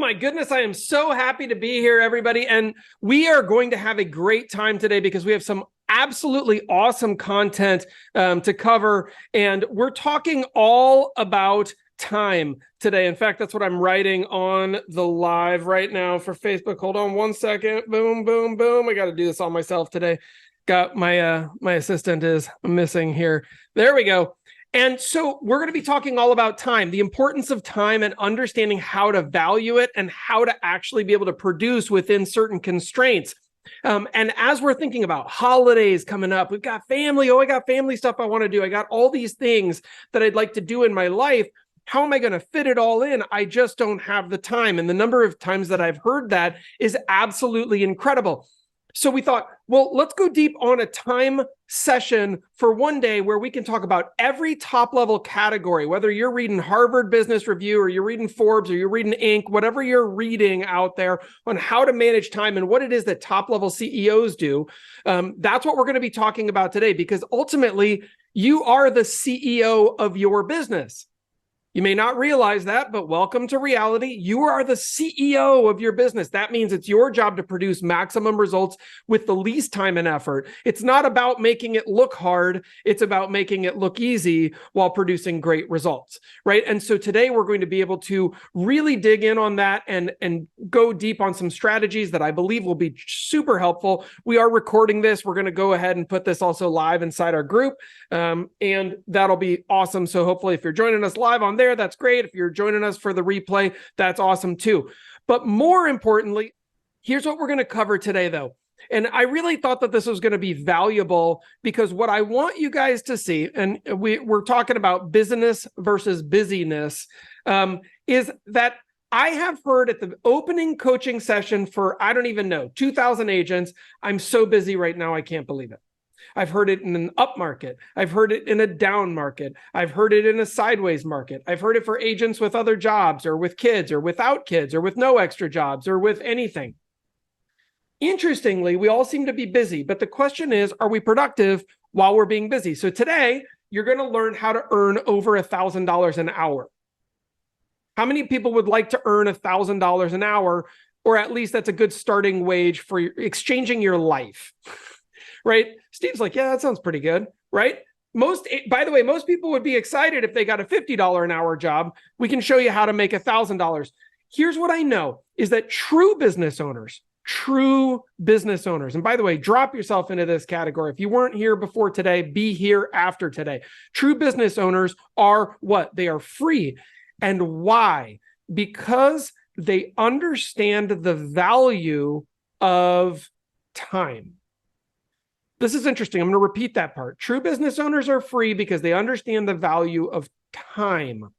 my goodness, I am so happy to be here, everybody. And we are going to have a great time today because we have some absolutely awesome content to cover. And we're talking all about time today. In fact, that's what I'm writing on the live right now for Facebook. Hold on one second. Boom, boom, boom. I got to do this all myself today. Got my assistant is missing here. There we go. And so we're going to be talking all about time, the importance of time and understanding how to value it and how to actually be able to produce within certain constraints. And as we're thinking about holidays coming up, we've got family. Oh, I got family stuff I want to do. I got all these things that I'd like to do in my life. How am I going to fit it all in? I just don't have the time. And the number of times that I've heard that is absolutely incredible. So we thought, well, let's go deep on a time session for one day where we can talk about every top level category, whether you're reading Harvard Business Review or you're reading Forbes or you're reading Inc., whatever you're reading out there on how to manage time and what it is that top level CEOs do. That's what we're going to be talking about today, because ultimately you are the CEO of your business. You may not realize that, but welcome to reality. You are the CEO of your business. That means it's your job to produce maximum results with the least time and effort. It's not about making it look hard. It's about making it look easy while producing great results, right? And so today we're going to be able to really dig in on that and go deep on some strategies that I believe will be super helpful. We are recording this. We're going to go ahead and put this also live inside our group, and that'll be awesome. So hopefully if you're joining us live on there, that's great. If you're joining us for the replay, that's awesome too. But more importantly, here's what we're going to cover today though. And I really thought that this was going to be valuable because what I want you guys to see, and we're talking about business versus busyness, is that I have heard at the opening coaching session for, I don't even know, 2,000 agents, I'm so busy right now, I can't believe it. I've heard it in an up market. I've heard it in a down market. I've heard it in a sideways market. I've heard it for agents with other jobs or with kids or without kids or with no extra jobs or with anything. Interestingly, we all seem to be busy, but the question is, are we productive while we're being busy? So today, you're going to learn how to earn over $1,000 an hour. How many people would like to earn $1,000 an hour, or at least that's a good starting wage for exchanging your life? Right? Steve's like, yeah, that sounds pretty good, right? By the way, most people would be excited if they got a $50 an hour job. We can show you how to make $1,000. Here's what I know is that true business owners, and by the way, drop yourself into this category. If you weren't here before today, be here after today. True business owners are what? They are free. And why? Because they understand the value of time. This is interesting. I'm going to repeat that part. True business owners are free because they understand the value of time.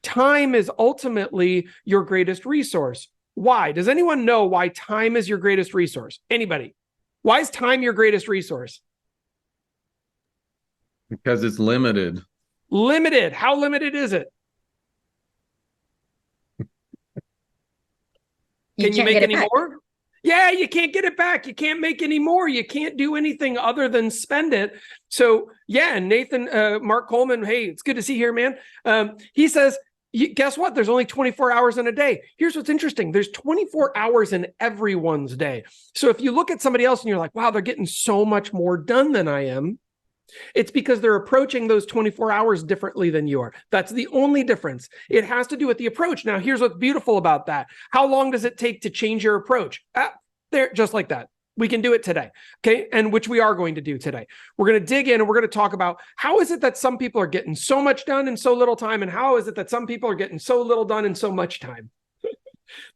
Time is ultimately your greatest resource. Why? Does anyone know why time is your greatest resource? Anybody? Why is time your greatest resource? Because it's limited. Limited. How limited is it? Can you make any more? Yeah, you can't get it back. You can't make any more. You can't do anything other than spend it. So yeah, and Nathan, Mark Coleman, hey, it's good to see you here, man. He says, guess what? There's only 24 hours in a day. Here's what's interesting. There's 24 hours in everyone's day. So if you look at somebody else and you're like, wow, they're getting so much more done than I am, it's because they're approaching those 24 hours differently than you are. That's the only difference. It has to do with the approach. Now, here's what's beautiful about that. How long does it take to change your approach? There, just like that. We can do it today, okay? And which we are going to do today. We're going to dig in and we're going to talk about how is it that some people are getting so much done in so little time, and how is it that some people are getting so little done in so much time?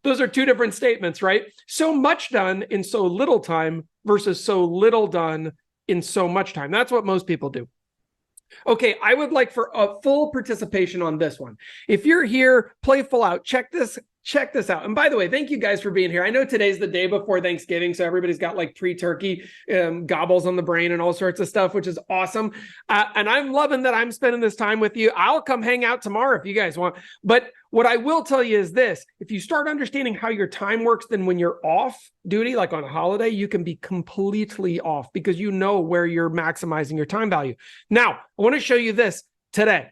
Those are two different statements, right? So much done in so little time versus so little done in so much time. That's what most people do. Okay, I would like for a full participation on this one. If you're here, play full out. Check this out. And by the way, thank you guys for being here. I know today's the day before Thanksgiving, so everybody's got like pre-turkey gobbles on the brain and all sorts of stuff, which is awesome. And I'm loving that I'm spending this time with you. I'll come hang out tomorrow if you guys want. But what I will tell you is this: if you start understanding how your time works, then when you're off duty, like on a holiday, you can be completely off because you know where you're maximizing your time value. Now, I want to show you this today.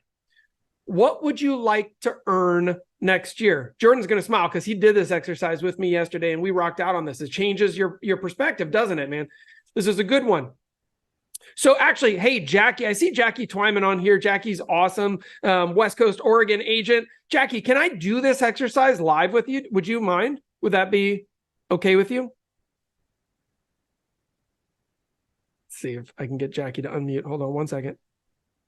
What would you like to earn next year? Jordan's going to smile because he did this exercise with me yesterday and we rocked out on this. It changes your perspective, doesn't it, man? This is a good one. So actually, hey, Jackie, I see Jackie Twyman on here. Jackie's awesome. West Coast, Oregon agent. Jackie, can I do this exercise live with you? Would you mind? Would that be okay with you? Let's see if I can get Jackie to unmute. Hold on one second.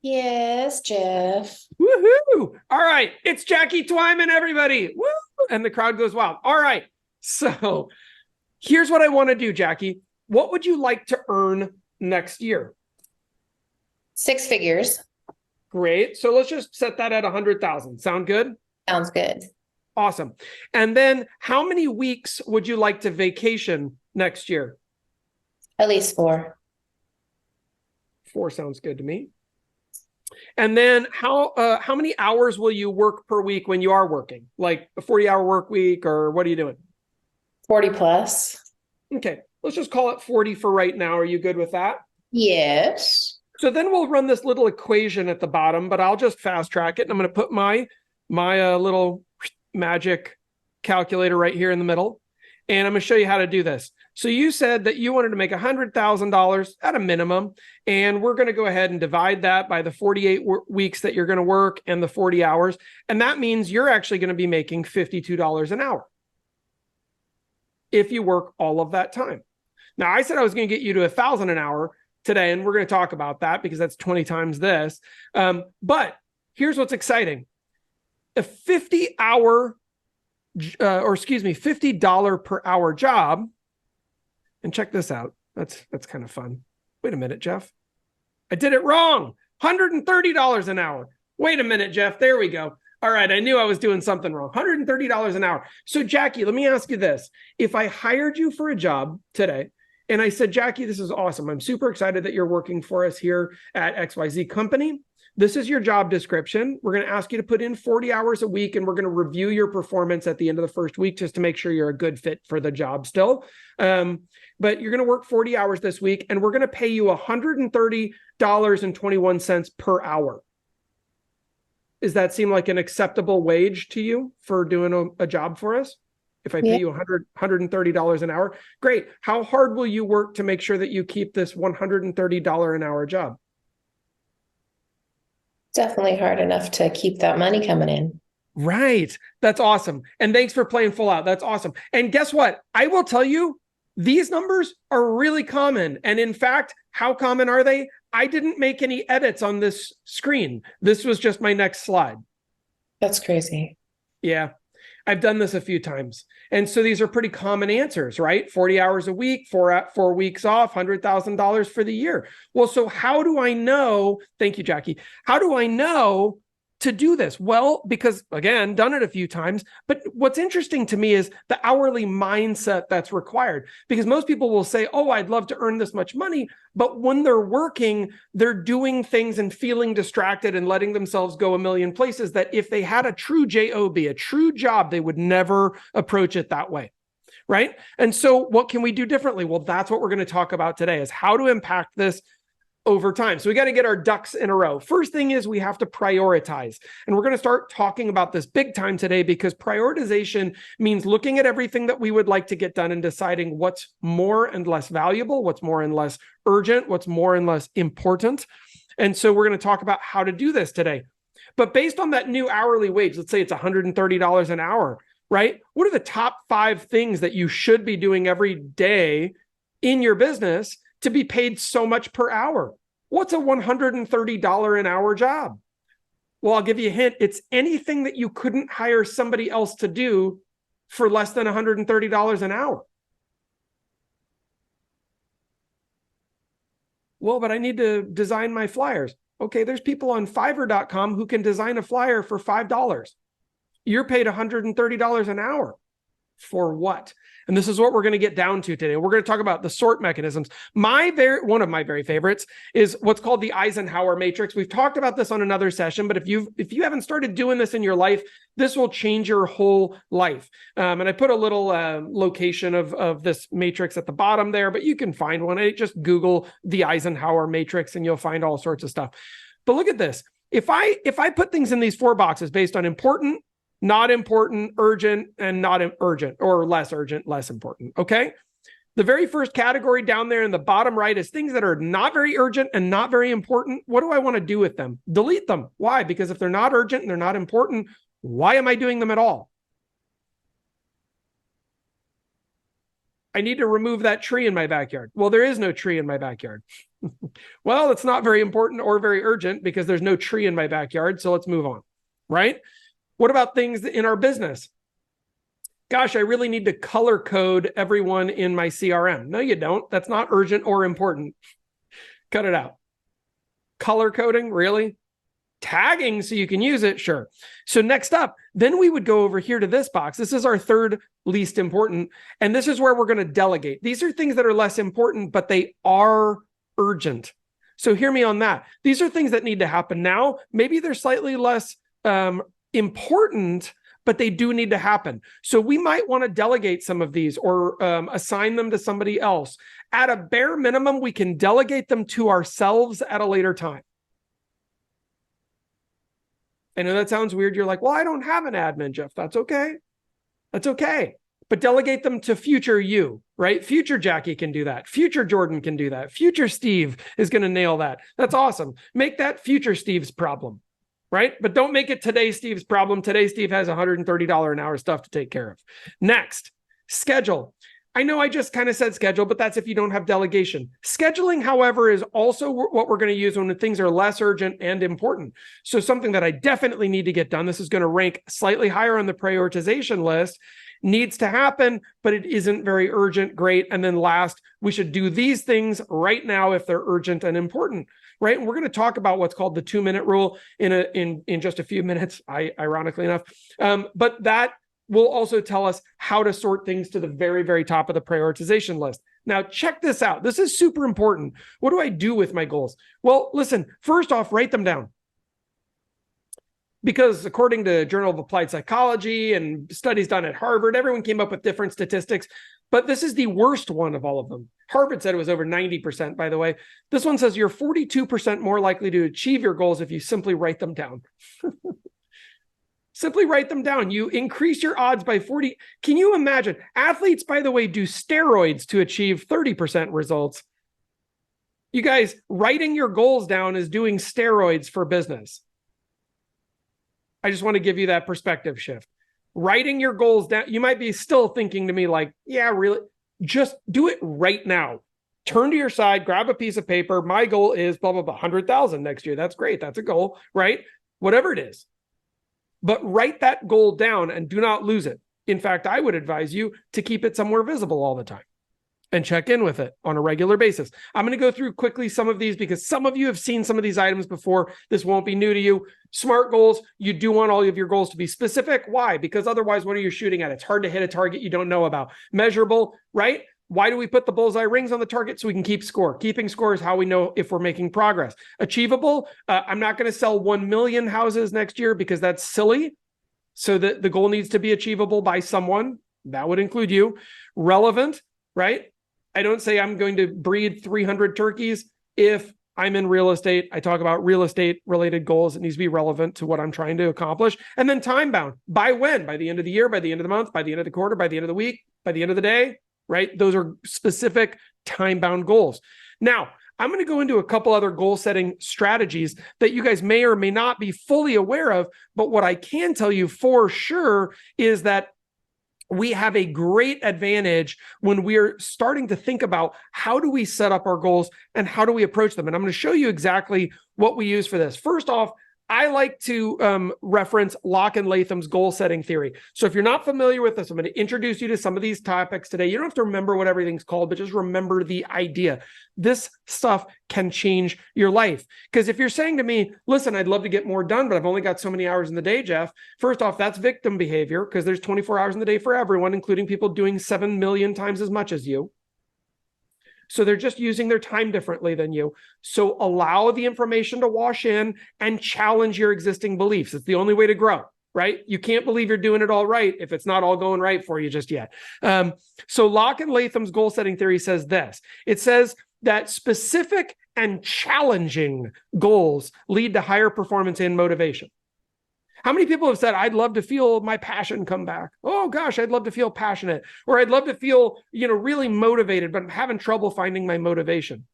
Yes, Jeff. Woohoo! All right, it's Jackie Twyman, everybody. Woo! And the crowd goes wild. All right, so here's what I want to do, Jackie. What would you like to earn next year? 6 figures. Great. So let's just set that at 100,000. Sound good? Sounds good. Awesome. And then how many weeks would you like to vacation next year? At least 4. 4 sounds good to me. And then how many hours will you work per week when you are working? Like a 40-hour work week, or what are you doing? 40 plus. Okay, let's just call it 40 for right now. Are you good with that? Yes. So then we'll run this little equation at the bottom, but I'll just fast track it. And I'm going to put my little magic calculator right here in the middle. And I'm going to show you how to do this. So you said that you wanted to make $100,000 at a minimum, and we're going to go ahead and divide that by the 48 weeks that you're going to work and the 40 hours. And that means you're actually going to be making $52 an hour if you work all of that time. Now, I said I was going to get you to $1,000 an hour today, and we're going to talk about that because that's 20 times this. But here's what's exciting. A $50 per hour job. And check this out. That's kind of fun. Wait a minute, Jeff. I did it wrong. $130 an hour. Wait a minute, Jeff. There we go. All right. I knew I was doing something wrong. $130 an hour. So Jackie, let me ask you this. If I hired you for a job today and I said, Jackie, this is awesome. I'm super excited that you're working for us here at XYZ company. This is your job description. We're going to ask you to put in 40 hours a week, and we're going to review your performance at the end of the first week just to make sure you're a good fit for the job still. But you're going to work 40 hours this week, and we're going to pay you $130.21 per hour. Does that seem like an acceptable wage to you for doing a job for us? If I pay you $130 an hour, great. How hard will you work to make sure that you keep this $130 an hour job? Definitely hard enough to keep that money coming in. Right. That's awesome. And thanks for playing full out. That's awesome. And guess what? I will tell you, these numbers are really common. And in fact, how common are they? I didn't make any edits on this screen. This was just my next slide. That's crazy. Yeah. I've done this a few times. And so these are pretty common answers, right? 40 hours a week, 4 weeks off, $100,000 for the year. Well, so how do I know? Thank you, Jackie. How do I know to do this? Well, because again, done it a few times, but what's interesting to me is the hourly mindset that's required, because most people will say, oh, I'd love to earn this much money. But when they're working, they're doing things and feeling distracted and letting themselves go a million places that if they had a true job, a true job, they would never approach it that way. Right. And so what can we do differently? Well, that's what we're going to talk about today, is how to impact this over time. So we got to get our ducks in a row. First thing is we have to prioritize. And we're going to start talking about this big time today, because prioritization means looking at everything that we would like to get done and deciding what's more and less valuable, what's more and less urgent, what's more and less important. And so we're going to talk about how to do this today. But based on that new hourly wage, let's say it's $130 an hour, right? What are the top 5 things that you should be doing every day in your business to be paid so much per hour? What's a $130 an hour job? Well, I'll give you a hint. It's anything that you couldn't hire somebody else to do for less than $130 an hour. Well, but I need to design my flyers. Okay, there's people on Fiverr.com who can design a flyer for $5. You're paid $130 an hour. For what? And this is what we're going to get down to today. We're going to talk about the sort mechanisms. One of my very favorites is what's called the Eisenhower matrix. We've talked about this on another session, but if you haven't started doing this in your life, this will change your whole life. And I put a little location of this matrix at the bottom there, but you can find one. Just Google the Eisenhower matrix and you'll find all sorts of stuff. But look at this. if I put things in these 4 boxes based on important, not important, urgent, and not urgent, or less urgent, less important, okay? The very first category down there in the bottom right is things that are not very urgent and not very important. What do I want to do with them? Delete them. Why? Because if they're not urgent and they're not important, why am I doing them at all? I need to remove that tree in my backyard. Well, there is no tree in my backyard. Well, it's not very important or very urgent because there's no tree in my backyard. So let's move on, right? What about things in our business? Gosh, I really need to color code everyone in my CRM. No, you don't. That's not urgent or important. Cut it out. Color coding, really? Tagging so you can use it, sure. So next up, then we would go over here to this box. This is our third least important, and this is where we're going to delegate. These are things that are less important, but they are urgent. So hear me on that. These are things that need to happen now. Maybe they're slightly less important, but they do need to happen. So we might want to delegate some of these or assign them to somebody else. At a bare minimum, we can delegate them to ourselves at a later time. I know that sounds weird. You're like, well, I don't have an admin, Jeff. That's okay. That's okay. But delegate them to future you, right? Future Jackie can do that. Future Jordan can do that. Future Steve is going to nail that. That's awesome. Make that future Steve's problem, right? But don't make it today Steve's problem. Today Steve has $130 an hour stuff to take care of. Next, schedule. I know I just kind of said schedule, but that's if you don't have delegation. Scheduling, however, is also what we're going to use when things are less urgent and important. So something that I definitely need to get done, this is going to rank slightly higher on the prioritization list, needs to happen, but it isn't very urgent, great. And then last, we should do these things right now if they're urgent and important, right? And we're going to talk about what's called the 2-minute rule in just a few minutes, ironically enough. But that will also tell us how to sort things to the very, very top of the prioritization list. Now, check this out. This is super important. What do I do with my goals? Well, listen, first off, write them down. Because according to Journal of Applied Psychology and studies done at Harvard, everyone came up with different statistics, but this is the worst one of all of them. Harvard said it was over 90%, by the way. This one says you're 42% more likely to achieve your goals if you simply write them down. Simply write them down. You increase your odds by 40. Can you imagine? Athletes, by the way, do steroids to achieve 30% results. You guys, writing your goals down is doing steroids for business. I just want to give you that perspective shift. Writing your goals down, you might be still thinking to me like, yeah, really? Just do it right now. Turn to your side, grab a piece of paper. My goal is blah, blah, blah, 100,000 next year. That's great. That's a goal, right? Whatever it is. But write that goal down and do not lose it. In fact, I would advise you to keep it somewhere visible all the time and check in with it on a regular basis. I'm going to go through quickly some of these because some of you have seen some of these items before. This won't be new to you. SMART goals, you do want all of your goals to be specific. Why? Because otherwise, what are you shooting at? It's hard to hit a target you don't know about. Measurable, right? Why do we put the bullseye rings on the target? So we can keep score. Keeping score is how we know if we're making progress. Achievable, I'm not going to sell 1 million houses next year because that's silly. So the goal needs to be achievable by someone. That would include you. Relevant, right? I don't say I'm going to breed 300 turkeys. If I'm in real estate, I talk about real estate related goals. It needs to be relevant to what I'm trying to accomplish. And then time bound. By when? By the end of the year, by the end of the month, by the end of the quarter, by the end of the week, by the end of the day. Right? Those are specific time-bound goals. Now, I'm going to go into a couple other goal-setting strategies that you guys may or may not be fully aware of, but what I can tell you for sure is that we have a great advantage when we're starting to think about how do we set up our goals and how do we approach them. And I'm going to show you exactly what we use for this. First off, I like to reference Locke and Latham's goal setting theory. So if you're not familiar with this, I'm going to introduce you to some of these topics today. You don't have to remember what everything's called, but just remember the idea. This stuff can change your life. Because if you're saying to me, listen, I'd love to get more done, but I've only got so many hours in the day, Jeff. First off, that's victim behavior because there's 24 hours in the day for everyone, including people doing 7 million times as much as you. So they're just using their time differently than you. So allow the information to wash in and challenge your existing beliefs. It's the only way to grow, right? You can't believe you're doing it all right if it's not all going right for you just yet. So Locke and Latham's goal setting theory says this. It says that specific and challenging goals lead to higher performance and motivation. How many people have said, I'd love to feel my passion come back? Oh gosh, I'd love to feel passionate, or I'd love to feel, really motivated, but I'm having trouble finding my motivation.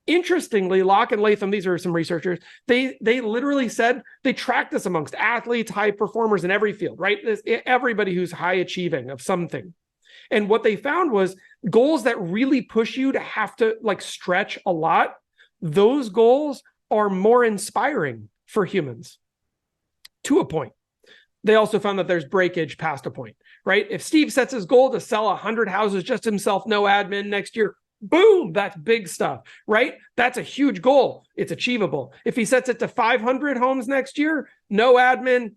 Interestingly, Locke and Latham, these are some researchers, they literally said they tracked this amongst athletes, high performers in every field, right? Everybody who's high achieving of something. And what they found was goals that really push you to have to stretch a lot, those goals are more inspiring for humans to a point. They also found that there's breakage past a point, right? If Steve sets his goal to sell 100 houses just himself, no admin next year, boom, that's big stuff, right? That's a huge goal. It's achievable. If he sets it to 500 homes next year, no admin,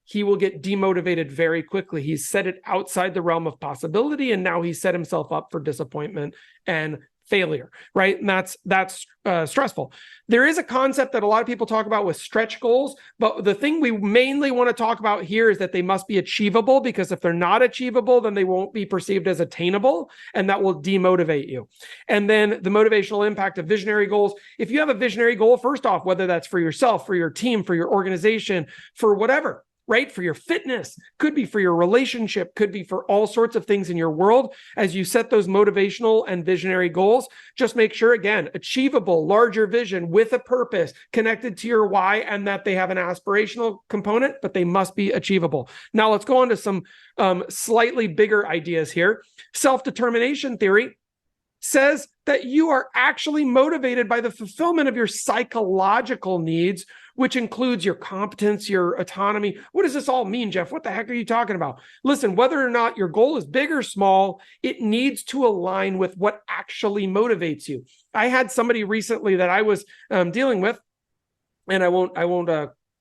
he will get demotivated very quickly. He's set it outside the realm of possibility, and now he's set himself up for disappointment and failure, right? And that's stressful. There is a concept that a lot of people talk about with stretch goals, but the thing we mainly want to talk about here is that they must be achievable, because if they're not achievable, then they won't be perceived as attainable, and that will demotivate you. And then the motivational impact of visionary goals. If you have a visionary goal, first off, whether that's for yourself, for your team, for your organization, for whatever, right? For your fitness, could be for your relationship, could be for all sorts of things in your world. As you set those motivational and visionary goals, just make sure, again, achievable, larger vision with a purpose connected to your why, and that they have an aspirational component, but they must be achievable. Now let's go on to some slightly bigger ideas here. Self-determination theory says that you are actually motivated by the fulfillment of your psychological needs, which includes your competence, your autonomy. What does this all mean, Jeff? What the heck are you talking about? Listen, whether or not your goal is big or small, it needs to align with what actually motivates you. I had somebody recently that I was dealing with, and I won't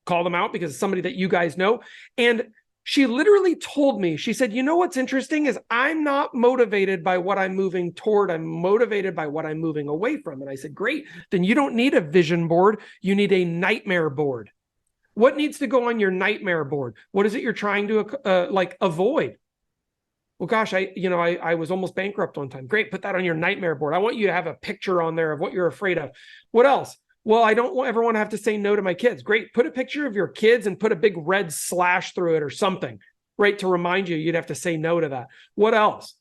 call them out because it's somebody that you guys know. And she literally told me, she said, what's interesting is I'm not motivated by what I'm moving toward. I'm motivated by what I'm moving away from. And I said, great, then you don't need a vision board. You need a nightmare board. What needs to go on your nightmare board? What is it you're trying to avoid? Well, gosh, I was almost bankrupt one time. Great, put that on your nightmare board. I want you to have a picture on there of what you're afraid of. What else? Well, I don't ever want to have to say no to my kids. Great. Put a picture of your kids and put a big red slash through it or something, right? To remind you'd have to say no to that. What else?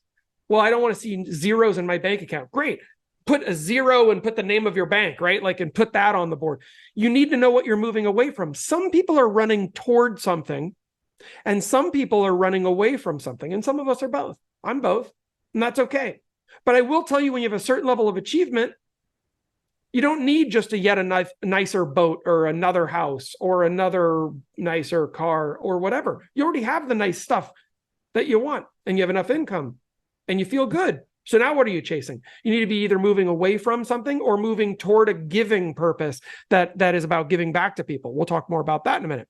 Well, I don't want to see zeros in my bank account. Great. Put a zero and put the name of your bank, right? And put that on the board. You need to know what you're moving away from. Some people are running toward something, and some people are running away from something. And some of us are both. I'm both, and that's okay. But I will tell you, when you have a certain level of achievement, you don't need just a nicer boat or another house or another nicer car or whatever. You already have the nice stuff that you want, and you have enough income and you feel good. So now what are you chasing? You need to be either moving away from something or moving toward a giving purpose that is about giving back to people. We'll talk more about that in a minute.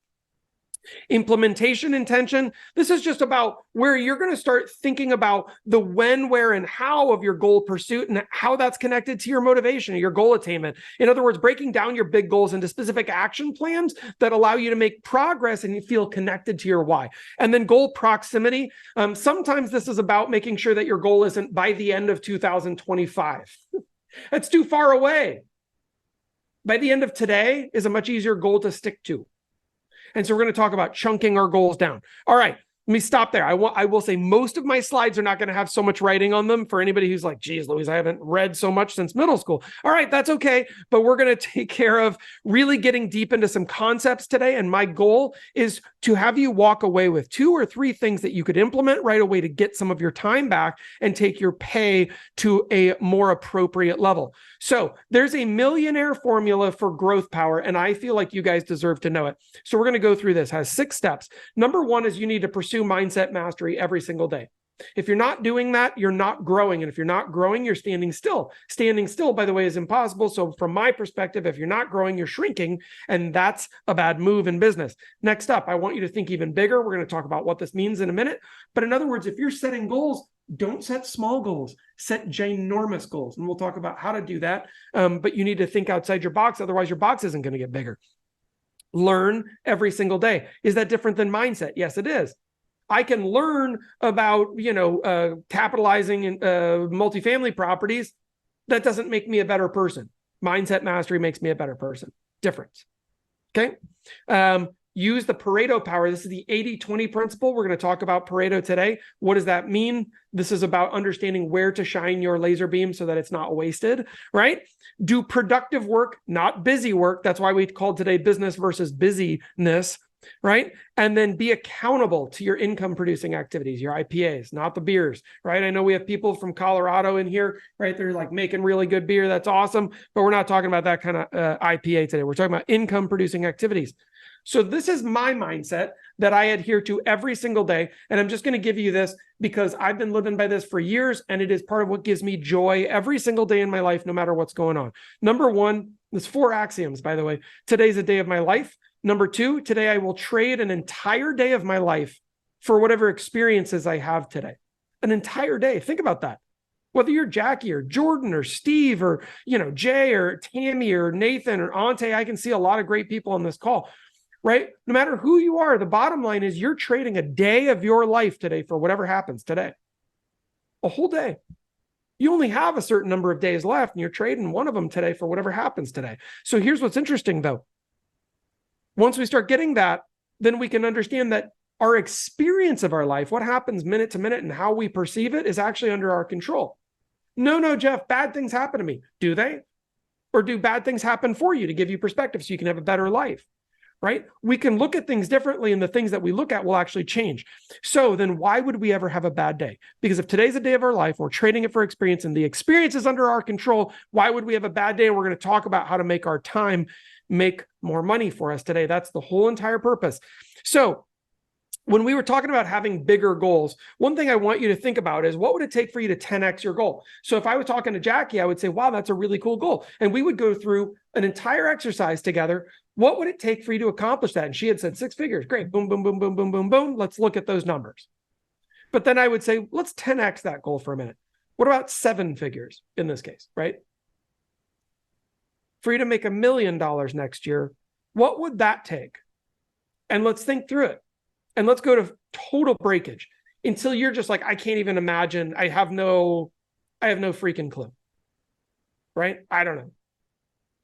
Implementation intention. This is just about where you're going to start thinking about the when, where, and how of your goal pursuit, and how that's connected to your motivation or your goal attainment. In other words, breaking down your big goals into specific action plans that allow you to make progress and you feel connected to your why. And then goal proximity. Sometimes this is about making sure that your goal isn't by the end of 2025. That's too far away. By the end of today is a much easier goal to stick to. And so we're going to talk about chunking our goals down. All right, let me stop there. I will say most of my slides are not going to have so much writing on them for anybody who's like, geez, Louise, I haven't read so much since middle school. All right, that's okay. But we're going to take care of really getting deep into some concepts today. And my goal is to have you walk away with 2 or 3 things that you could implement right away to get some of your time back and take your pay to a more appropriate level. So there's a millionaire formula for growth power, and I feel like you guys deserve to know it. So we're going to go through this. It has 6 steps. Number 1 is you need to pursue mindset mastery every single day. If you're not doing that, you're not growing. And if you're not growing, you're standing still. Standing still, by the way, is impossible. So from my perspective, if you're not growing, you're shrinking, and that's a bad move in business. Next up, I want you to think even bigger. We're going to talk about what this means in a minute. But in other words, if you're setting goals, don't set small goals, set ginormous goals. And we'll talk about how to do that. But you need to think outside your box. Otherwise, your box isn't going to get bigger. Learn every single day. Is that different than mindset? Yes, it is. I can learn about, capitalizing in multifamily properties That doesn't make me a better person. Mindset mastery makes me a better person. Difference. Okay. Use the Pareto power. This is the 80-20 principle. We're going to talk about Pareto today. What does that mean? This is about understanding where to shine your laser beam so that it's not wasted, right? Do productive work, not busy work. That's why we called today business versus busyness, right? And then be accountable to your income producing activities, your IPAs, not the beers, right? I know we have people from Colorado in here, right? They're like making really good beer. That's awesome. But we're not talking about that kind of IPA today. We're talking about income producing activities. So this is my mindset that I adhere to every single day. And I'm just going to give you this because I've been living by this for years. And it is part of what gives me joy every single day in my life, no matter what's going on. Number one, there's 4 axioms, by the way. Today's a day of my life. Number 2, today I will trade an entire day of my life for whatever experiences I have today. An entire day. Think about that. Whether you're Jackie or Jordan or Steve or, Jay or Tammy or Nathan or Ante, I can see a lot of great people on this call. Right? No matter who you are, the bottom line is you're trading a day of your life today for whatever happens today. A whole day. You only have a certain number of days left, and you're trading one of them today for whatever happens today. So here's what's interesting, though. Once we start getting that, then we can understand that our experience of our life, what happens minute to minute and how we perceive it, is actually under our control. No, Jeff, bad things happen to me. Do they? Or do bad things happen for you to give you perspective so you can have a better life? Right? We can look at things differently, and the things that we look at will actually change. So then why would we ever have a bad day? Because if today's a day of our life, we're trading it for experience, and the experience is under our control, why would we have a bad day? And we're going to talk about how to make our time make more money for us today. That's the whole entire purpose. So when we were talking about having bigger goals, one thing I want you to think about is what would it take for you to 10x your goal? So if I was talking to Jackie, I would say, wow, that's a really cool goal. And we would go through an entire exercise together. What would it take for you to accomplish that? And she had said 6 figures. Great. Boom, boom, boom, boom, boom, boom, boom. Let's look at those numbers. But then I would say, let's 10x that goal for a minute. What about 7 figures in this case, right? For you to make $1 million next year, what would that take? And let's think through it. And let's go to total breakage until you're just like, I can't even imagine. I have no freaking clue. Right? I don't know.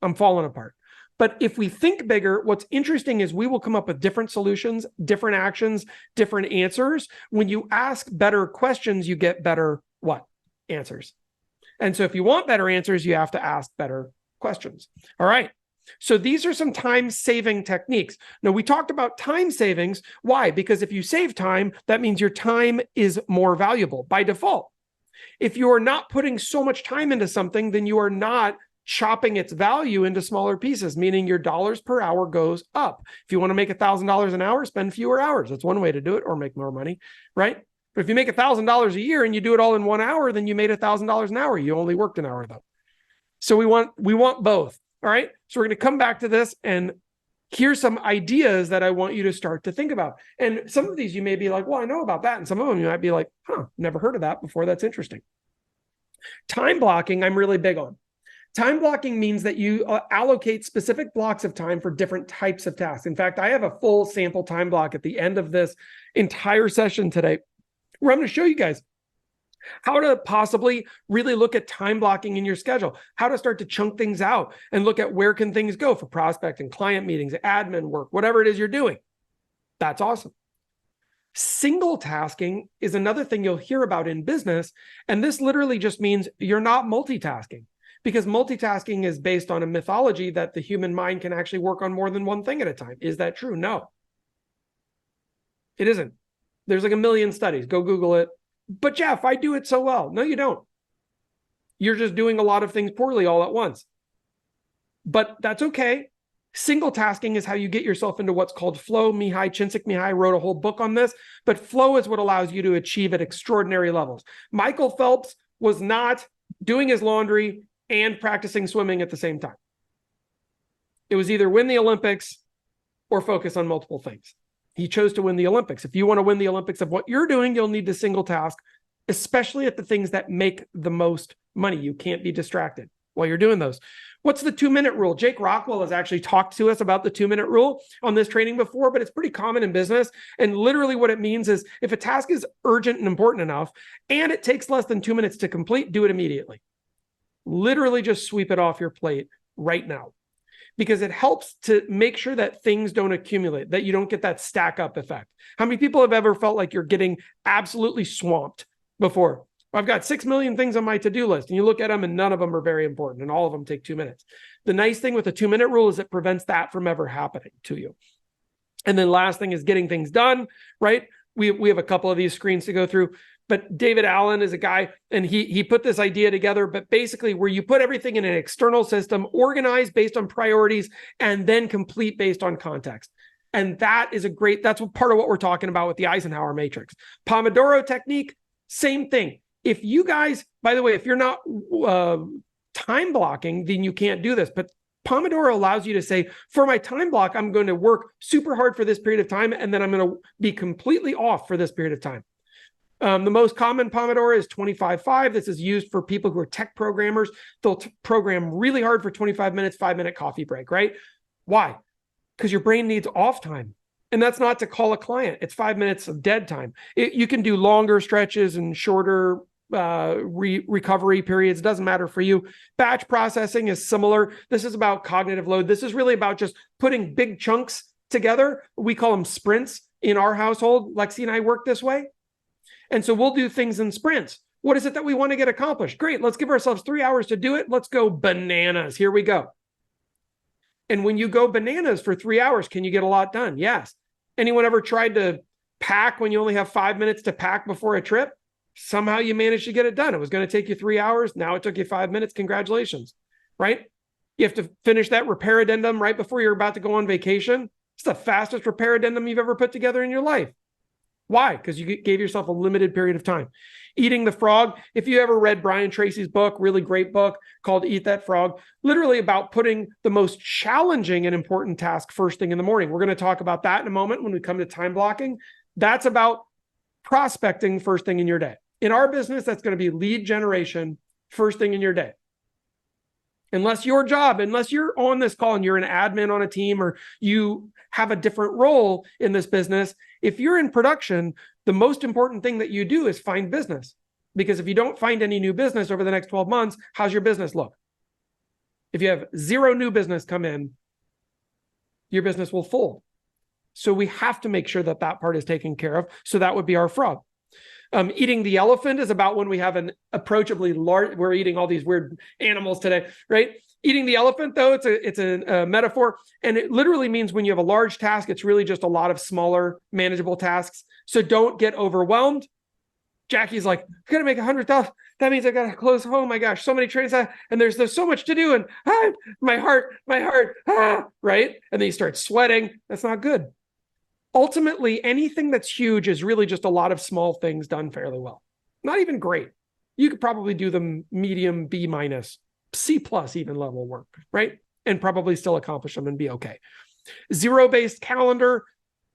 I'm falling apart. But if we think bigger, what's interesting is we will come up with different solutions, different actions, different answers. When you ask better questions, you get better what? Answers. And so if you want better answers, you have to ask better questions. All right. So these are some time-saving techniques. Now, we talked about time savings. Why? Because if you save time, that means your time is more valuable by default. If you are not putting so much time into something, then you are not chopping its value into smaller pieces, meaning your dollars per hour goes up. If you want to make $1,000 an hour, spend fewer hours. That's one way to do it, or make more money, right? But if you make $1,000 a year and you do it all in 1 hour, then you made $1,000 an hour. You only worked an hour though. So we want both. All right. So we're going to come back to this, and here's some ideas that I want you to start to think about. And some of these you may be like, well, I know about that. And some of them you might be like, never heard of that before. That's interesting. Time blocking, I'm really big on. Time blocking means that you allocate specific blocks of time for different types of tasks. In fact, I have a full sample time block at the end of this entire session today, where I'm going to show you guys how to possibly really look at time blocking in your schedule, how to start to chunk things out and look at where can things go for prospecting, client meetings, admin work, whatever it is you're doing. That's awesome. Single tasking is another thing you'll hear about in business. And this literally just means you're not multitasking, because multitasking is based on a mythology that the human mind can actually work on more than one thing at a time. Is that true? No, it isn't. There's like a million studies. Go Google it. But Jeff, I do it so well. No, you don't. You're just doing a lot of things poorly all at once. But that's okay. Single tasking is how you get yourself into what's called flow. Mihai Csikszentmihalyi wrote a whole book on this, but flow is what allows you to achieve at extraordinary levels. Michael Phelps was not doing his laundry and practicing swimming at the same time. It was either win the Olympics or focus on multiple things. He chose to win the Olympics. If you want to win the Olympics of what you're doing, you'll need to single task, especially at the things that make the most money. You can't be distracted while you're doing those. What's the 2-minute rule? Jake Rockwell has actually talked to us about the 2-minute rule on this training before, but it's pretty common in business. And literally what it means is if a task is urgent and important enough, and it takes less than 2 minutes to complete, do it immediately. Literally just sweep it off your plate right now, because it helps to make sure that things don't accumulate, that you don't get that stack up effect. How many people have ever felt like you're getting absolutely swamped before? I've got 6 million things on my to-do list, and you look at them and none of them are very important, and all of them take 2 minutes. The nice thing with the 2-minute rule is it prevents that from ever happening to you. And then last thing is getting things done, right? We have a couple of these screens to go through, but David Allen is a guy, and he put this idea together, but basically where you put everything in an external system, organized based on priorities, and then complete based on context. And that's part of what we're talking about with the Eisenhower matrix. Pomodoro technique, same thing. If you guys, by the way, if you're not time blocking, then you can't do this. But Pomodoro allows you to say, for my time block, I'm going to work super hard for this period of time, and then I'm going to be completely off for this period of time. The most common Pomodoro is 25-5. This is used for people who are tech programmers. They'll program really hard for 25 minutes, 5-minute coffee break, right? Why? Because your brain needs off time. And that's not to call a client. It's 5 minutes of dead time. You can do longer stretches and shorter recovery periods. It doesn't matter for you. Batch processing is similar. This is about cognitive load. This is really about just putting big chunks together. We call them sprints in our household. Lexi and I work this way. And so we'll do things in sprints. What is it that we want to get accomplished? Great. Let's give ourselves 3 hours to do it. Let's go bananas. Here we go. And when you go bananas for 3 hours, can you get a lot done? Yes. Anyone ever tried to pack when you only have 5 minutes to pack before a trip? Somehow you managed to get it done. It was going to take you 3 hours. Now it took you 5 minutes. Congratulations, right? You have to finish that repair addendum right before you're about to go on vacation. It's the fastest repair addendum you've ever put together in your life. Why? Because you gave yourself a limited period of time. Eating the frog. If you ever read Brian Tracy's book, really great book called Eat That Frog, literally about putting the most challenging and important task first thing in the morning. We're going to talk about that in a moment when we come to time blocking. That's about prospecting first thing in your day. In our business, that's going to be lead generation first thing in your day. Unless you're on this call and you're an admin on a team or you have a different role in this business, if you're in production, the most important thing that you do is find business. Because if you don't find any new business over the next 12 months, how's your business look? If you have 0 new business come in, your business will fold. So we have to make sure that that part is taken care of. So that would be our frog. Eating the elephant is about when we have an approachably large, we're eating all these weird animals today, right? Eating the elephant, though, it's a metaphor. And it literally means when you have a large task, it's really just a lot of smaller, manageable tasks. So don't get overwhelmed. Jackie's like, I got to make 100,000. That means I got to close. Oh my gosh, so many trains. And there's so much to do. And my heart, right? And then you start sweating. That's not good. Ultimately, anything that's huge is really just a lot of small things done fairly well. Not even great. You could probably do them medium, B-, C+ even level work, right? And probably still accomplish them and be okay. Zero-based calendar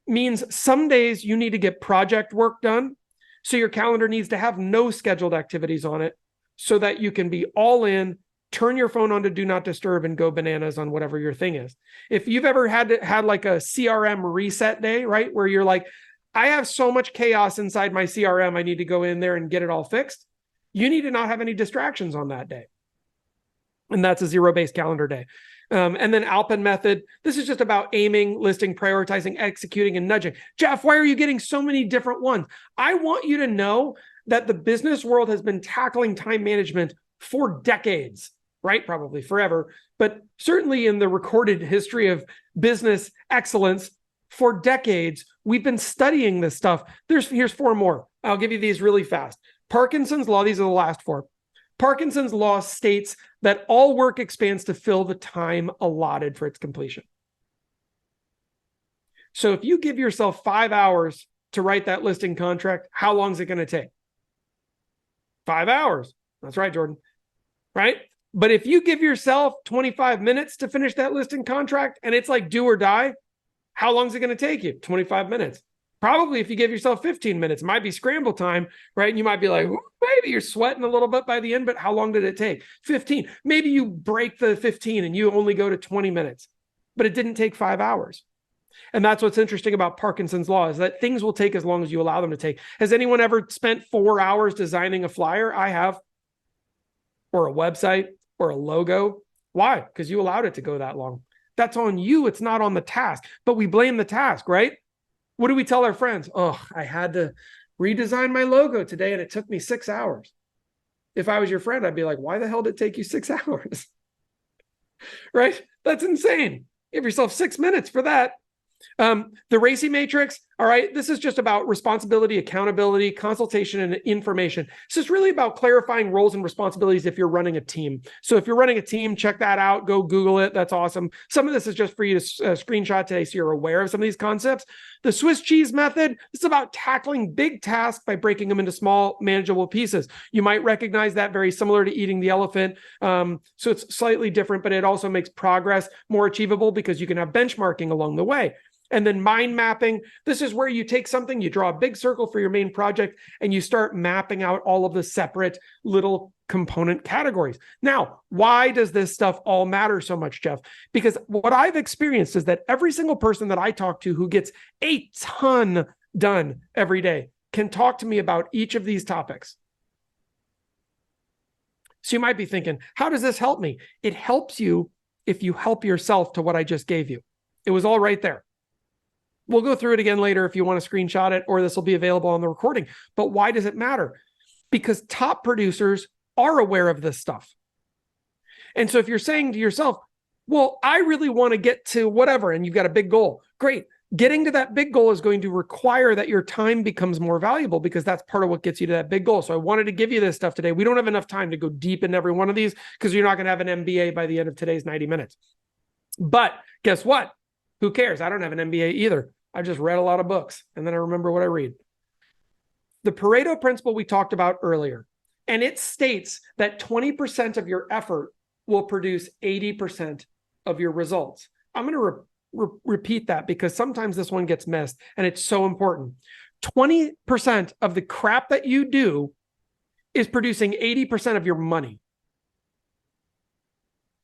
means some days you need to get project work done. So your calendar needs to have no scheduled activities on it so that you can be all in, turn your phone on to do not disturb, and go bananas on whatever your thing is. If you've ever had like a CRM reset day, right? Where you're like, I have so much chaos inside my CRM, I need to go in there and get it all fixed. You need to not have any distractions on that day. And that's a zero-based calendar day. And then Alpin method. This is just about aiming, listing, prioritizing, executing, and nudging. Jeff, why are you getting so many different ones? I want you to know that the business world has been tackling time management for decades. Right? Probably forever, but certainly in the recorded history of business excellence for decades, we've been studying this stuff. Here's 4 more. I'll give you these really fast. Parkinson's law. These are the last 4. Parkinson's law states that all work expands to fill the time allotted for its completion. So if you give yourself 5 hours to write that listing contract, how long is it going to take? 5 hours. That's right, Jordan. Right? But if you give yourself 25 minutes to finish that listing contract and it's like do or die, how long is it going to take you? 25 minutes. Probably if you give yourself 15 minutes, it might be scramble time, right? And you might be like, maybe you're sweating a little bit by the end, but how long did it take? 15. Maybe you break the 15 and you only go to 20 minutes, but it didn't take 5 hours. And that's what's interesting about Parkinson's law is that things will take as long as you allow them to take. Has anyone ever spent 4 hours designing a flyer? I have. Or a website, or a logo. Why? Because you allowed it to go that long. That's on you. It's not on the task, but we blame the task, right? What do we tell our friends? Oh, I had to redesign my logo today and it took me 6 hours. If I was your friend, I'd be like, why the hell did it take you 6 hours? Right? That's insane. Give yourself 6 minutes for that. The RACI matrix, all right, this is just about responsibility, accountability, consultation, and information. This is really about clarifying roles and responsibilities if you're running a team. So if you're running a team, check that out. Go Google it. That's awesome. Some of this is just for you to screenshot today so you're aware of some of these concepts. The Swiss cheese method, this is about tackling big tasks by breaking them into small, manageable pieces. You might recognize that very similar to eating the elephant. So it's slightly different, but it also makes progress more achievable because you can have benchmarking along the way. And then mind mapping. This is where you take something, you draw a big circle for your main project, and you start mapping out all of the separate little component categories. Now, why does this stuff all matter so much, Jeff? Because what I've experienced is that every single person that I talk to who gets a ton done every day can talk to me about each of these topics. So you might be thinking, how does this help me? It helps you if you help yourself to what I just gave you. It was all right there. We'll go through it again later if you want to screenshot it, or this will be available on the recording. But why does it matter? Because top producers are aware of this stuff. And so if you're saying to yourself, well, I really want to get to whatever, and you've got a big goal, great. Getting to that big goal is going to require that your time becomes more valuable because that's part of what gets you to that big goal. So I wanted to give you this stuff today. We don't have enough time to go deep in every one of these because you're not going to have an MBA by the end of today's 90 minutes. But guess what? Who cares? I don't have an MBA either. I just read a lot of books and then I remember what I read. The Pareto principle we talked about earlier, and it states that 20% of your effort will produce 80% of your results. I'm going to repeat that because sometimes this one gets missed and it's so important. 20% of the crap that you do is producing 80% of your money,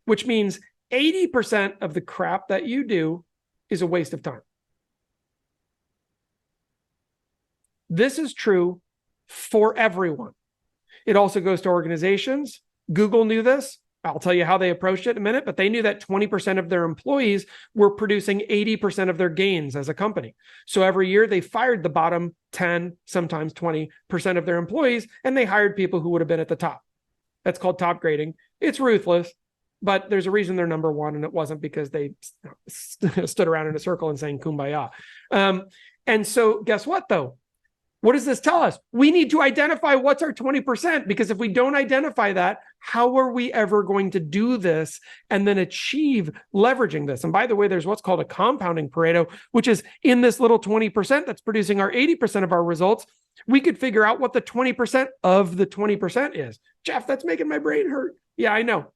which means 80% of the crap that you do is a waste of time. This is true for everyone. It also goes to organizations. Google knew this. I'll tell you how they approached it in a minute, but they knew that 20% of their employees were producing 80% of their gains as a company. So every year they fired the bottom 10, sometimes 20% of their employees, and they hired people who would have been at the top. That's called top grading. It's ruthless, but there's a reason they're number one, and it wasn't because they stood around in a circle and sang Kumbaya. And so guess what, though? What does this tell us? We need to identify what's our 20%, because if we don't identify that, how are we ever going to do this and then achieve leveraging this? And by the way, there's what's called a compounding Pareto, which is in this little 20% that's producing our 80% of our results. We could figure out what the 20% of the 20% is. Jeff, that's making my brain hurt. Yeah, I know.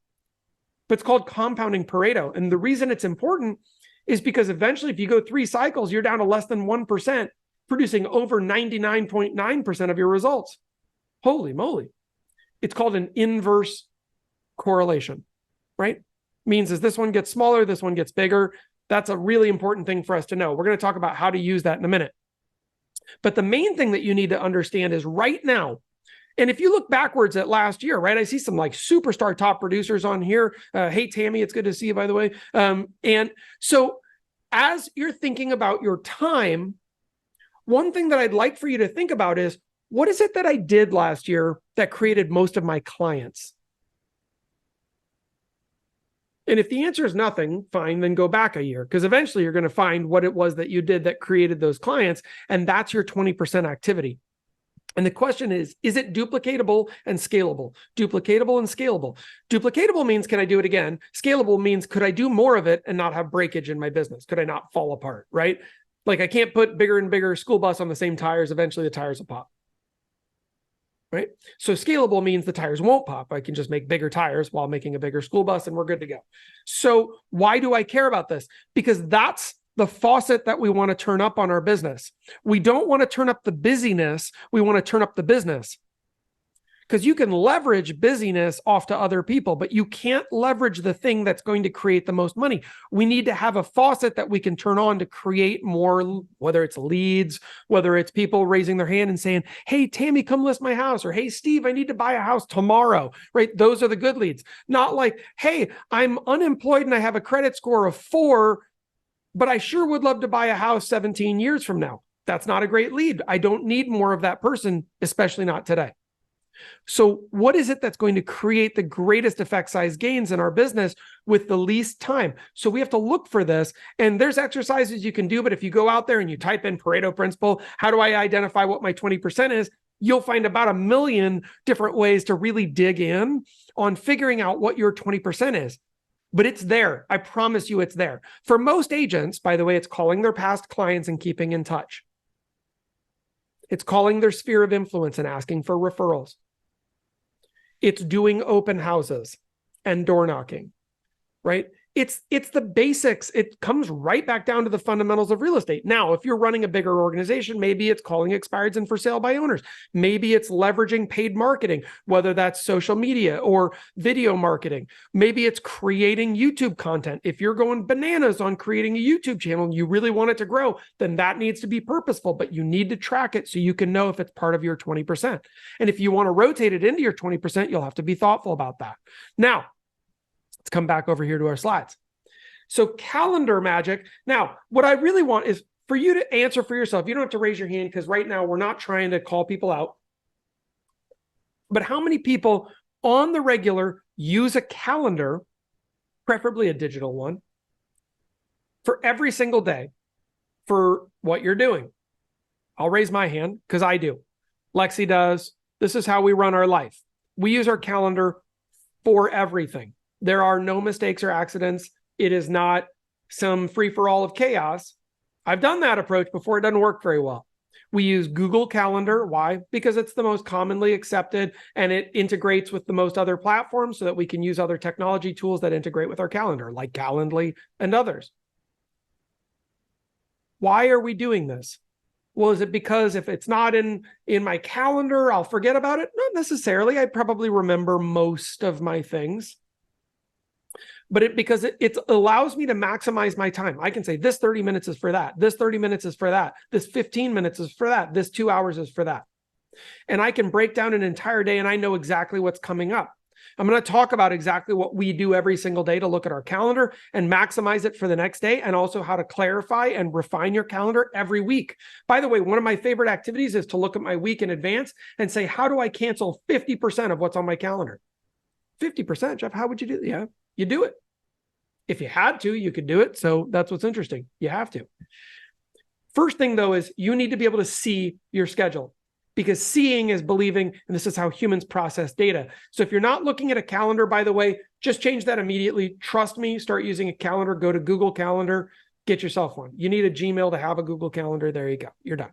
But it's called compounding Pareto. And the reason it's important is because eventually, if you go 3 cycles, you're down to less than 1%. Producing over 99.9% of your results. Holy moly. It's called an inverse correlation, right? Means as this one gets smaller, this one gets bigger. That's a really important thing for us to know. We're going to talk about how to use that in a minute. But the main thing that you need to understand is right now, and if you look backwards at last year, right, I see some like superstar top producers on here. Hey, Tammy, it's good to see you, by the way. And so as you're thinking about your time, one thing that I'd like for you to think about is, what is it that I did last year that created most of my clients? And if the answer is nothing, fine, then go back a year, because eventually you're going to find what it was that you did that created those clients, and that's your 20% activity. And the question is it duplicatable and scalable? Duplicatable and scalable. Duplicatable means, can I do it again? Scalable means, could I do more of it and not have breakage in my business? Could I not fall apart, right? Like I can't put bigger and bigger school bus on the same tires. Eventually the tires will pop, right? So scalable means the tires won't pop. I can just make bigger tires while making a bigger school bus and we're good to go. So why do I care about this? Because that's the faucet that we want to turn up on our business. We don't want to turn up the busyness. We want to turn up the business. Because you can leverage busyness off to other people, but you can't leverage the thing that's going to create the most money. We need to have a faucet that we can turn on to create more, whether it's leads, whether it's people raising their hand and saying, hey, Tammy, come list my house, or hey, Steve, I need to buy a house tomorrow, right? Those are the good leads. Not like, hey, I'm unemployed and I have a credit score of 4, but I sure would love to buy a house 17 years from now. That's not a great lead. I don't need more of that person, especially not today. So what is it that's going to create the greatest effect size gains in our business with the least time? So we have to look for this, and there's exercises you can do, but if you go out there and you type in Pareto principle, how do I identify what my 20% is? You'll find about 1 million different ways to really dig in on figuring out what your 20% is. But it's there. I promise you it's there. For most agents, by the way, it's calling their past clients and keeping in touch. It's calling their sphere of influence and asking for referrals. It's doing open houses and door knocking, right? It's the basics. It comes right back down to the fundamentals of real estate. Now, if you're running a bigger organization, maybe it's calling expireds and for sale by owners. Maybe it's leveraging paid marketing, whether that's social media or video marketing. Maybe it's creating YouTube content. If you're going bananas on creating a YouTube channel and you really want it to grow, then that needs to be purposeful, but you need to track it so you can know if it's part of your 20%. And if you want to rotate it into your 20%, you'll have to be thoughtful about that. Now, let's come back over here to our slides. So calendar magic. Now, what I really want is for you to answer for yourself. You don't have to raise your hand because right now we're not trying to call people out. But how many people on the regular use a calendar, preferably a digital one, for every single day for what you're doing? I'll raise my hand because I do. Lexi does. This is how we run our life. We use our calendar for everything. There are no mistakes or accidents. It is not some free-for-all of chaos. I've done that approach before. It doesn't work very well. We use Google Calendar. Why? Because it's the most commonly accepted and it integrates with the most other platforms so that we can use other technology tools that integrate with our calendar, like Calendly and others. Why are we doing this? Well, is it because if it's not in my calendar, I'll forget about it? Not necessarily. I probably remember most of my things. But because it allows me to maximize my time. I can say this 30 minutes is for that. This 30 minutes is for that. This 15 minutes is for that. This 2 hours is for that. And I can break down an entire day and I know exactly what's coming up. I'm going to talk about exactly what we do every single day to look at our calendar and maximize it for the next day, and also how to clarify and refine your calendar every week. By the way, one of my favorite activities is to look at my week in advance and say, how do I cancel 50% of what's on my calendar? 50%, Jeff, how would you do that? Yeah, you do it. If you had to, you could do it. So that's what's interesting. You have to. First thing, though, is you need to be able to see your schedule, because seeing is believing, and this is how humans process data. So if you're not looking at a calendar, by the way, just change that immediately. Trust me, start using a calendar. Go to Google Calendar, get yourself one. You need a Gmail to have a Google Calendar. There you go. You're done.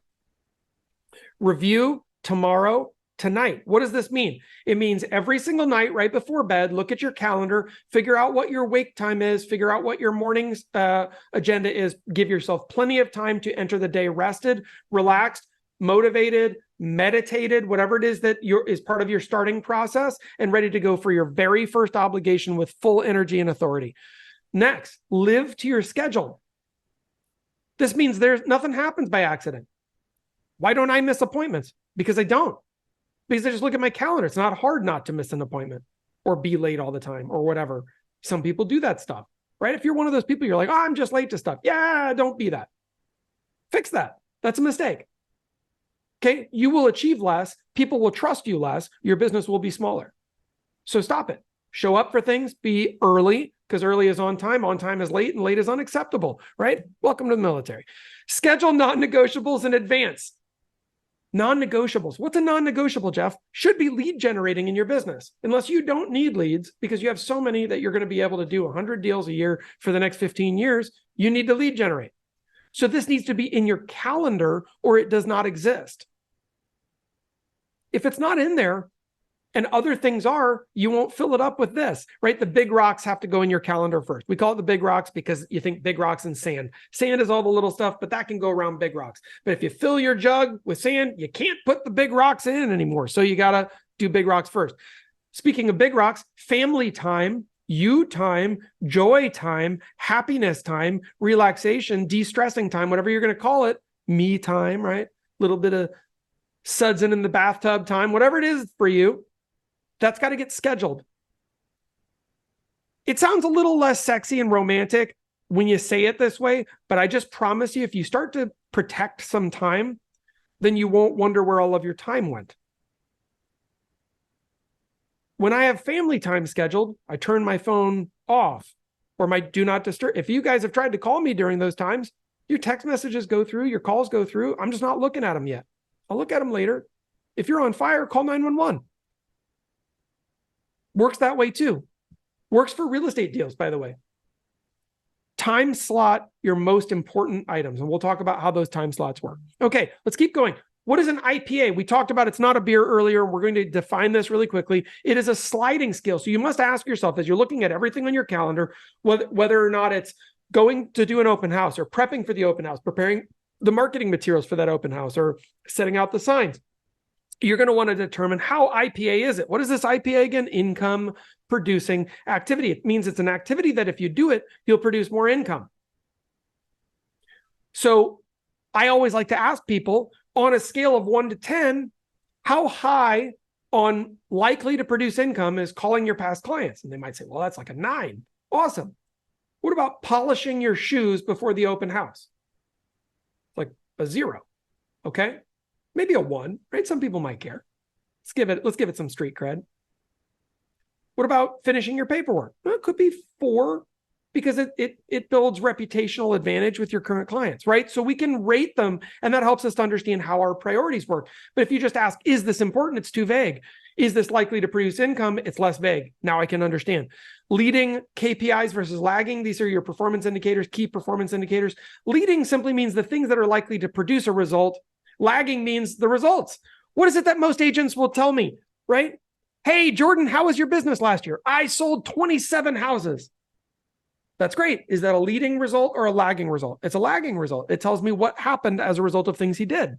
Review tomorrow, tonight. What does this mean? It means every single night right before bed, look at your calendar, figure out what your wake time is, figure out what your morning's agenda is. Give yourself plenty of time to enter the day rested, relaxed, motivated, meditated, whatever it is that is part of your starting process, and ready to go for your very first obligation with full energy and authority. Next, live to your schedule. This means nothing happens by accident. Why don't I miss appointments? Because I don't. Because I just look at my calendar. It's not hard not to miss an appointment or be late all the time or whatever. Some people do that stuff, right? If you're one of those people, you're like, oh, I'm just late to stuff. Yeah, don't be that. Fix that. That's a mistake. Okay, you will achieve less. People will trust you less. Your business will be smaller. So stop it. Show up for things. Be early, because early is on time is late, and late is unacceptable, right? Welcome to the military. Schedule non-negotiables in advance. Non-negotiables. What's a non-negotiable, Jeff? Should be lead generating in your business. Unless you don't need leads because you have so many that you're going to be able to do 100 deals a year for the next 15 years, you need to lead generate. So this needs to be in your calendar or it does not exist. If it's not in there and other things are, you won't fill it up with this, right? The big rocks have to go in your calendar first. We call it the big rocks because you think big rocks and sand. Sand is all the little stuff, but that can go around big rocks. But if you fill your jug with sand, you can't put the big rocks in anymore. So you got to do big rocks first. Speaking of big rocks, family time, you time, joy time, happiness time, relaxation, de-stressing time, whatever you're going to call it, me time, right? Little bit of sudsing in the bathtub time, whatever it is for you, that's got to get scheduled. It sounds a little less sexy and romantic when you say it this way, but I just promise you, if you start to protect some time, then you won't wonder where all of your time went. When I have family time scheduled, I turn my phone off or my do not disturb. If you guys have tried to call me during those times, your text messages go through, your calls go through. I'm just not looking at them yet. I'll look at them later. If you're on fire, call 911. Works that way too. Works for real estate deals, by the way. Time slot your most important items, and we'll talk about how those time slots work. Okay, let's keep going. What is an IPA? We talked about it's not a beer earlier. We're going to define this really quickly. It is a sliding scale. So you must ask yourself, as you're looking at everything on your calendar, whether or not it's going to do an open house or prepping for the open house, preparing the marketing materials for that open house, or setting out the signs. You're going to want to determine how IPA is it. What is this IPA again? Income producing activity. It means it's an activity that if you do it, you'll produce more income. So I always like to ask people, on a scale of 1 to 10, how high on likely to produce income is calling your past clients? And they might say, well, that's like a 9. Awesome. What about polishing your shoes before the open house? Like a 0. Okay. Maybe a 1, right? Some people might care. Let's give it some street cred. What about finishing your paperwork? Well, it could be 4, because it builds reputational advantage with your current clients, right? So we can rate them, and that helps us to understand how our priorities work. But if you just ask, is this important? It's too vague. Is this likely to produce income? It's less vague. Now I can understand. Leading KPIs versus lagging. These are your performance indicators, key performance indicators. Leading simply means the things that are likely to produce a result. Lagging means the results. What is it that most agents will tell me, right? Hey, Jordan, how was your business last year? I sold 27 houses. That's great. Is that a leading result or a lagging result? It's a lagging result. It tells me what happened as a result of things he did.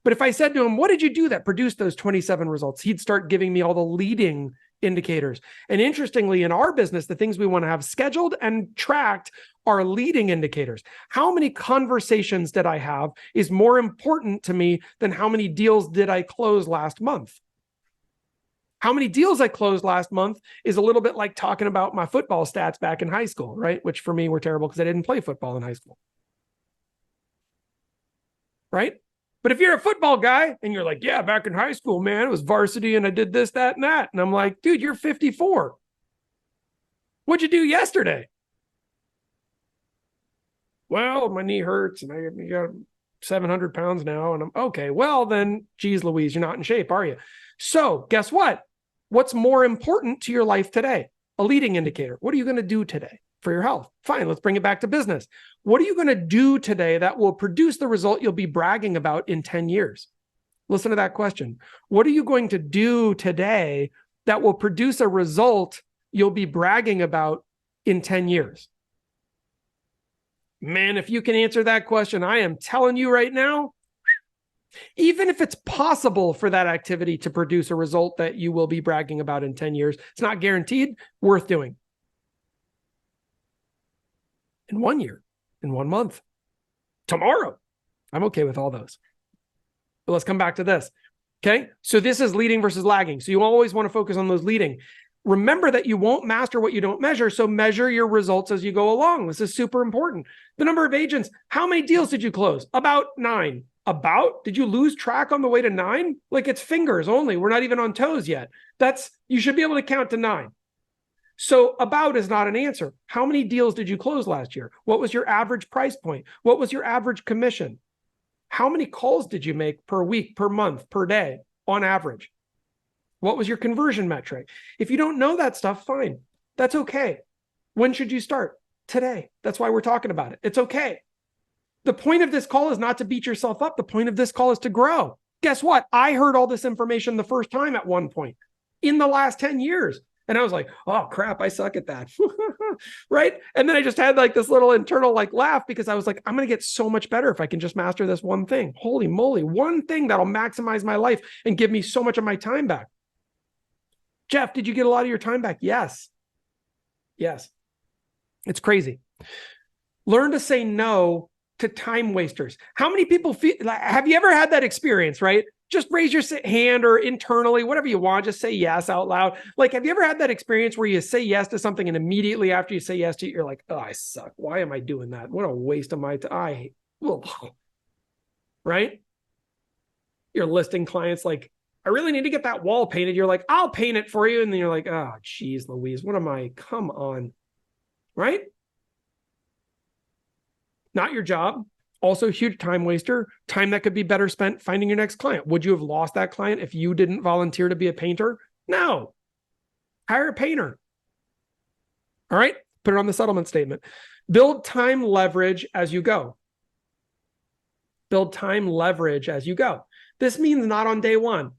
But if I said to him, what did you do that produced those 27 results? He'd start giving me all the leading indicators. And interestingly, in our business, the things we want to have scheduled and tracked are leading indicators. How many conversations did I have is more important to me than how many deals did I close last month. How many deals I closed last month is a little bit like talking about my football stats back in high school, right? Which for me were terrible because I didn't play football in high school. Right? But if you're a football guy and you're like, yeah, back in high school, man, it was varsity and I did this, that, and that. And I'm like, dude, you're 54. What'd you do yesterday? Well, my knee hurts and I got 700 pounds now. And I'm okay. Well, then, geez, Louise, you're not in shape, are you? So guess what? What's more important to your life today? A leading indicator. What are you going to do today for your health? Fine, let's bring it back to business. What are you going to do today that will produce the result you'll be bragging about in 10 years? Listen to that question. What are you going to do today that will produce a result you'll be bragging about in 10 years? Man, if you can answer that question, I am telling you right now, even if it's possible for that activity to produce a result that you will be bragging about in 10 years, it's not guaranteed, worth doing. In 1 year, in 1 month, tomorrow. I'm okay with all those. But let's come back to this. Okay. So this is leading versus lagging. So you always want to focus on those leading. Remember that you won't master what you don't measure. So measure your results as you go along. This is super important. The number of agents, how many deals did you close? About 9. About? Did you lose track on the way to 9? Like it's fingers only. We're not even on toes yet. You should be able to count to 9. So about is not an answer. How many deals did you close last year? What was your average price point? What was your average commission? How many calls did you make per week, per month, per day on average? What was your conversion metric? If you don't know that stuff, fine. That's okay. When should you start? Today. That's why we're talking about it. It's okay. The point of this call is not to beat yourself up. The point of this call is to grow. Guess what? I heard all this information the first time at one point in the last 10 years. And I was like, oh crap, I suck at that. Right. And then I just had like this little internal like laugh because I was like, I'm going to get so much better if I can just master this one thing. Holy moly, one thing that'll maximize my life and give me so much of my time back. Jeff, did you get a lot of your time back? Yes. Yes. It's crazy. Learn to say no to time wasters. How many people feel like, have you ever had that experience, right? Just raise your hand or internally, whatever you want, just say yes out loud. Like, have you ever had that experience where you say yes to something and immediately after you say yes to it, you're like, oh, I suck. Why am I doing that? What a waste of my time. Right? You're listing clients like, I really need to get that wall painted. You're like, I'll paint it for you. And then you're like, oh, geez, Louise, what am I? Come on. Right? Not your job. Also, huge time waster, time that could be better spent finding your next client. Would you have lost that client if you didn't volunteer to be a painter? No. Hire a painter. All right. Put it on the settlement statement. Build time leverage as you go. Build time leverage as you go. This means not on day one.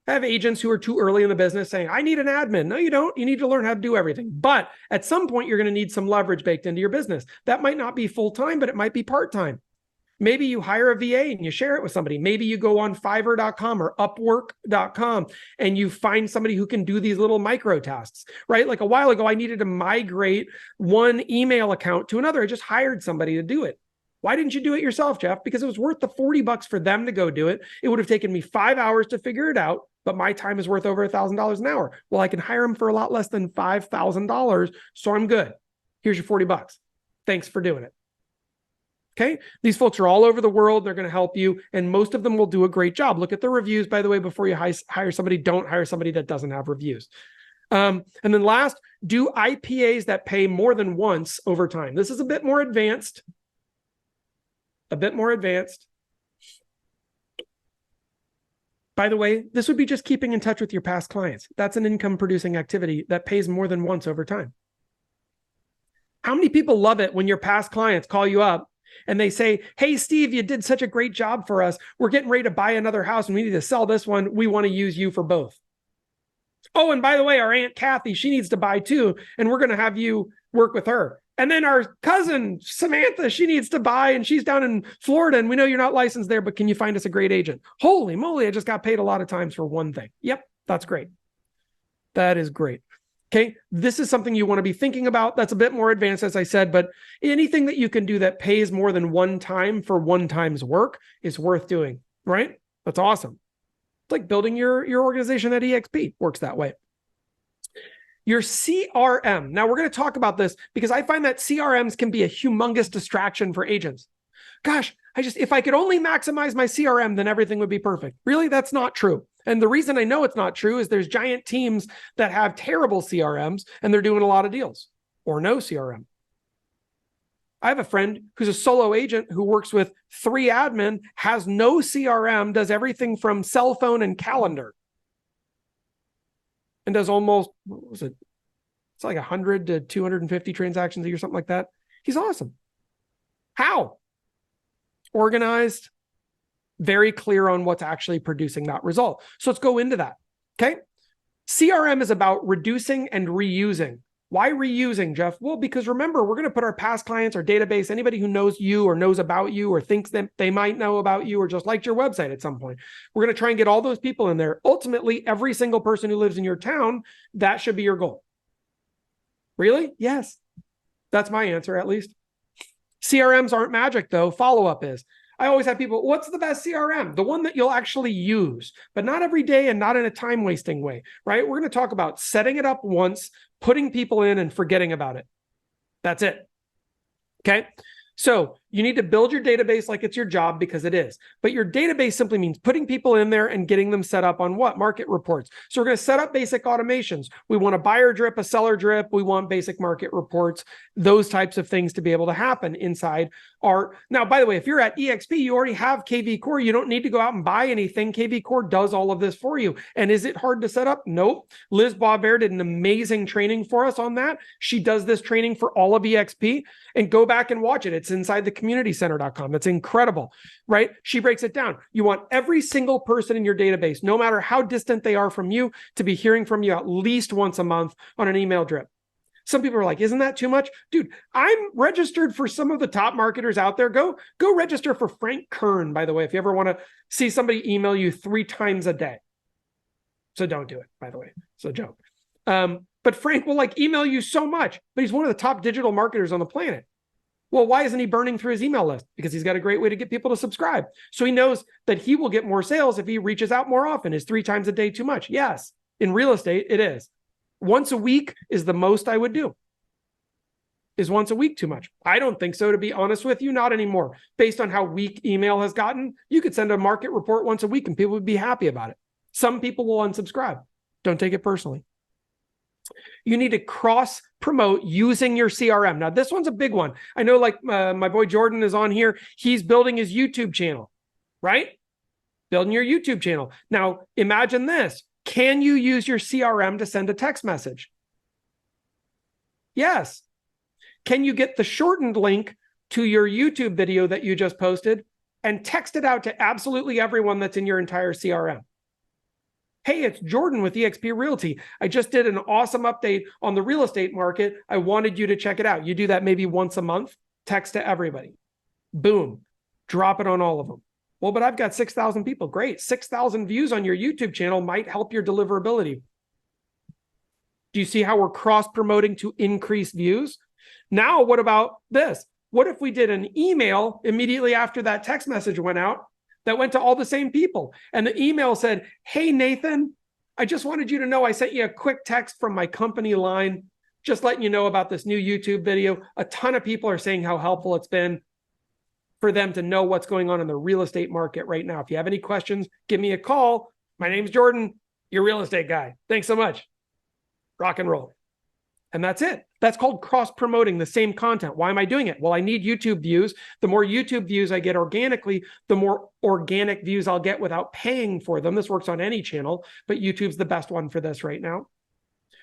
I have agents who are too early in the business saying, I need an admin. No, you don't. You need to learn how to do everything. But at some point, you're going to need some leverage baked into your business. That might not be full-time, but it might be part-time. Maybe you hire a VA and you share it with somebody. Maybe you go on Fiverr.com or Upwork.com and you find somebody who can do these little micro tasks, right? Like a while ago, I needed to migrate one email account to another. I just hired somebody to do it. Why didn't you do it yourself, Jeff? Because it was worth the $40 for them to go do it. It would have taken me 5 hours to figure it out, but my time is worth over $1,000 an hour. Well, I can hire them for a lot less than $5,000, so I'm good. Here's your $40. Thanks for doing it. Okay. These folks are all over the world. They're going to help you. And most of them will do a great job. Look at the reviews, by the way, before you hire somebody. Don't hire somebody that doesn't have reviews. And then last, do IPAs that pay more than once over time. This is a bit more advanced. By the way, this would be just keeping in touch with your past clients. That's an income producing activity that pays more than once over time. How many people love it when your past clients call you up and they say, hey, Steve, you did such a great job for us. We're getting ready to buy another house and we need to sell this one. We want to use you for both. Oh, and by the way, our Aunt Kathy, she needs to buy too. And we're going to have you work with her. And then our cousin, Samantha, she needs to buy and she's down in Florida and we know you're not licensed there, but can you find us a great agent? Holy moly, I just got paid a lot of times for one thing. Yep, that's great. That is great. Okay, this is something you want to be thinking about. That's a bit more advanced, as I said, but anything that you can do that pays more than one time for one time's work is worth doing, right? That's awesome. It's like building your organization at EXP works that way. Your CRM. Now, we're going to talk about this because I find that CRMs can be a humongous distraction for agents. Gosh, if I could only maximize my CRM, then everything would be perfect. Really, that's not true. And the reason I know it's not true is there's giant teams that have terrible CRMs and they're doing a lot of deals or no CRM. I have a friend who's a solo agent who works with 3 admin, has no CRM, does everything from cell phone and calendar. And does almost, what was it? It's like 100 to 250 transactions a year, something like that. He's awesome. How? Organized, very clear on what's actually producing that result. So let's go into that. Okay. CRM is about reducing and reusing. Why reusing, Jeff? Well, because remember, we're going to put our past clients, our database, anybody who knows you or knows about you or thinks that they might know about you or just liked your website at some point. We're going to try and get all those people in there. Ultimately, every single person who lives in your town, that should be your goal. Really? Yes. That's my answer, at least. CRMs aren't magic, though. Follow-up is. I always have people, what's the best CRM? The one that you'll actually use, but not every day and not in a time-wasting way, right? We're going to talk about setting it up once, putting people in and forgetting about it. That's it. Okay. So you need to build your database like it's your job because it is. But your database simply means putting people in there and getting them set up on what? Market reports. So we're going to set up basic automations. We want a buyer drip, a seller drip. We want basic market reports, those types of things to be able to happen inside our. Now, by the way, if you're at EXP, you already have KV Core. You don't need to go out and buy anything. KV Core does all of this for you. And is it hard to set up? Nope. Liz Boisvert did an amazing training for us on that. She does this training for all of EXP and go back and watch it. It's inside the communitycenter.com. That's incredible, right? She breaks it down. You want every single person in your database, no matter how distant they are from you, to be hearing from you at least once a month on an email drip. Some people are like, isn't that too much? Dude, I'm registered for some of the top marketers out there. Go register for Frank Kern, by the way, if you ever want to see somebody email you 3 times a day. So don't do it, by the way. It's a joke. But Frank will email you so much, but he's one of the top digital marketers on the planet. Well, why isn't he burning through his email list? Because he's got a great way to get people to subscribe. So he knows that he will get more sales if he reaches out more often. Is 3 times a day too much? Yes. In real estate, it is. Once a week is the most I would do. Is once a week too much? I don't think so, to be honest with you, not anymore. Based on how weak email has gotten, you could send a market report once a week and people would be happy about it. Some people will unsubscribe. Don't take it personally. You need to cross promote using your CRM. Now, this one's a big one. I know my boy Jordan is on here. He's building his YouTube channel, right? Building your YouTube channel. Now, imagine this. Can you use your CRM to send a text message? Yes. Can you get the shortened link to your YouTube video that you just posted and text it out to absolutely everyone that's in your entire CRM? Hey, it's Jordan with eXp Realty. I just did an awesome update on the real estate market. I wanted you to check it out. You do that maybe once a month, text to everybody. Boom, drop it on all of them. Well, but I've got 6,000 people. Great, 6,000 views on your YouTube channel might help your deliverability. Do you see how we're cross-promoting to increase views? Now, what about this? What if we did an email immediately after that text message went out that went to all the same people? And the email said, hey, Nathan, I just wanted you to know I sent you a quick text from my company line, just letting you know about this new YouTube video. A ton of people are saying how helpful it's been for them to know what's going on in the real estate market right now. If you have any questions, give me a call. My name's Jordan, your real estate guy. Thanks so much. Rock and roll. And that's it. That's called cross-promoting the same content. Why am I doing it? Well, I need YouTube views. The more YouTube views I get organically, the more organic views I'll get without paying for them. This works on any channel, but YouTube's the best one for this right now.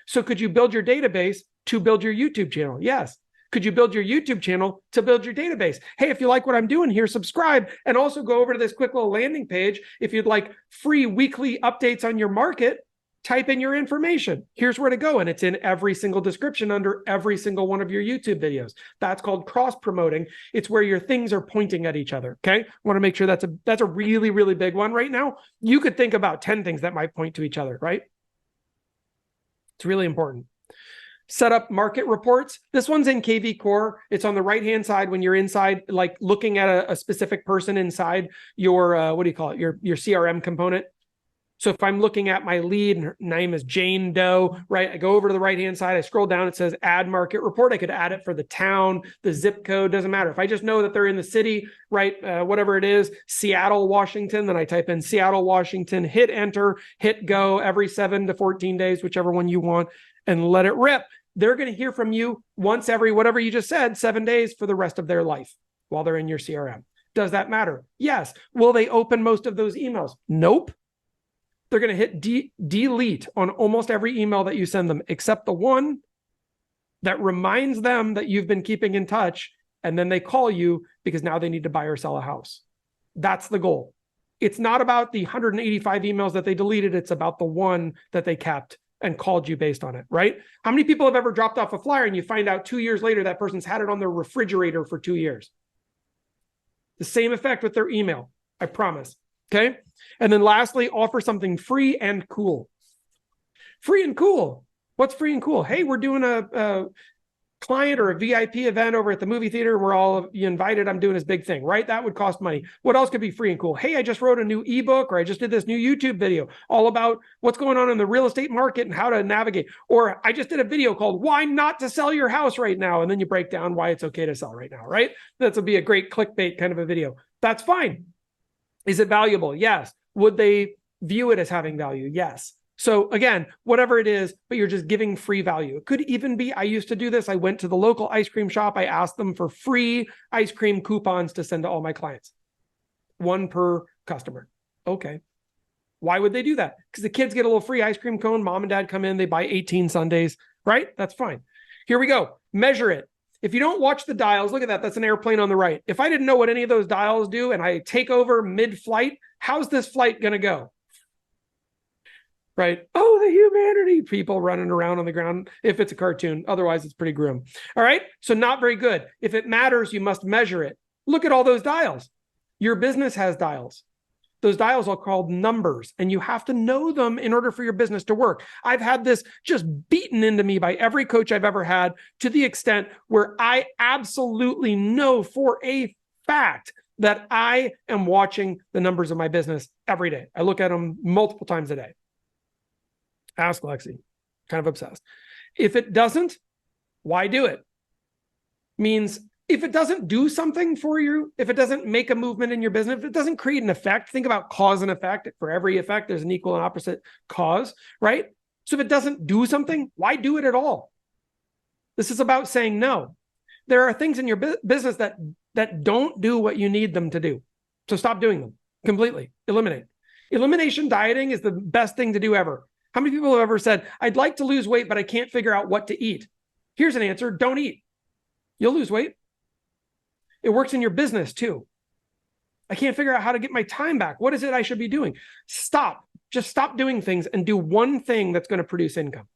So could you build your database to build your YouTube channel? Yes. Could you build your YouTube channel to build your database? Hey, if you like what I'm doing here, subscribe, and also go over to this quick little landing page. If you'd like free weekly updates on your market, type in your information. Here's where to go. And it's in every single description under every single one of your YouTube videos. That's called cross-promoting. It's where your things are pointing at each other. Okay. I want to make sure that's a really, really big one right now. You could think about 10 things that might point to each other, right? It's really important. Set up market reports. This one's in KV Core. It's on the right-hand side when you're inside, like looking at a specific person inside your, what do you call it? Your CRM component. So if I'm looking at my lead and her name is Jane Doe, right? I go over to the right-hand side, I scroll down, it says add market report. I could add it for the town, the zip code, doesn't matter. If I just know that they're in the city, right? Whatever it is, Seattle, Washington, then I type in Seattle, Washington, hit enter, hit go every 7 to 14 days, whichever one you want, and let it rip. They're going to hear from you once every, whatever you just said, 7 days for the rest of their life while they're in your CRM. Does that matter? Yes. Will they open most of those emails? Nope. They're going to hit delete on almost every email that you send them, except the one that reminds them that you've been keeping in touch, and then they call you because now they need to buy or sell a house. That's the goal. It's not about the 185 emails that they deleted. It's about the one that they kept and called you based on it, right? How many people have ever dropped off a flyer and you find out 2 years later that person's had it on their refrigerator for 2 years? The same effect with their email, I promise. Okay. And then lastly, offer something free and cool. Free and cool. What's free and cool? Hey, we're doing a client or a VIP event over at the movie theater. We're all invited. I'm doing this big thing, right? That would cost money. What else could be free and cool? Hey, I just wrote a new ebook, or I just did this new YouTube video all about what's going on in the real estate market and how to navigate. Or I just did a video called Why Not to Sell Your House Right Now. And then you break down why it's okay to sell right now, right? That would be a great clickbait kind of a video. That's fine. Is it valuable? Yes. Would they view it as having value? Yes. So again, whatever it is, but you're just giving free value. It could even be, I used to do this. I went to the local ice cream shop. I asked them for free ice cream coupons to send to all my clients. 1 per customer. Okay. Why would they do that? Because the kids get a little free ice cream cone. Mom and dad come in, they buy 18 sundaes, right? That's fine. Here we go. Measure it. If you don't watch the dials, look at that. That's an airplane on the right. If I didn't know what any of those dials do and I take over mid-flight, how's this flight going to go? Right? Oh, the humanity, people running around on the ground if it's a cartoon. Otherwise, it's pretty grim. All right? So not very good. If it matters, you must measure it. Look at all those dials. Your business has dials. Those dials are called numbers, and you have to know them in order for your business to work. I've had this just beaten into me by every coach I've ever had, to the extent where I absolutely know for a fact that I am watching the numbers of my business every day. I look at them multiple times a day. Ask Lexi. Kind of obsessed. If it doesn't, why do it? Means if it doesn't do something for you, if it doesn't make a movement in your business, if it doesn't create an effect, think about cause and effect. For every effect, there's an equal and opposite cause, right? So if it doesn't do something, why do it at all? This is about saying no. There are things in your business that don't do what you need them to do. So stop doing them completely. Eliminate. Elimination dieting is the best thing to do ever. How many people have ever said, I'd like to lose weight, but I can't figure out what to eat? Here's an answer. Don't eat. You'll lose weight. It works in your business too. I can't figure out how to get my time back. What is it I should be doing? Stop. Just stop doing things and do one thing that's going to produce income.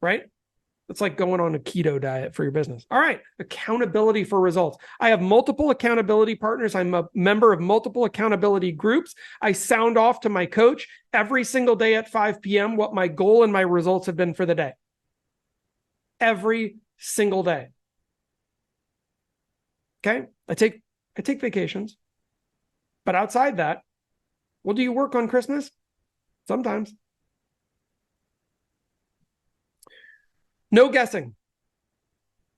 Right? It's like going on a keto diet for your business. All right. Accountability for results. I have multiple accountability partners. I'm a member of multiple accountability groups. I sound off to my coach every single day at 5 p.m. what my goal and my results have been for the day. Every single day. Okay. I take vacations, but outside that, well, do you work on Christmas? Sometimes. No guessing.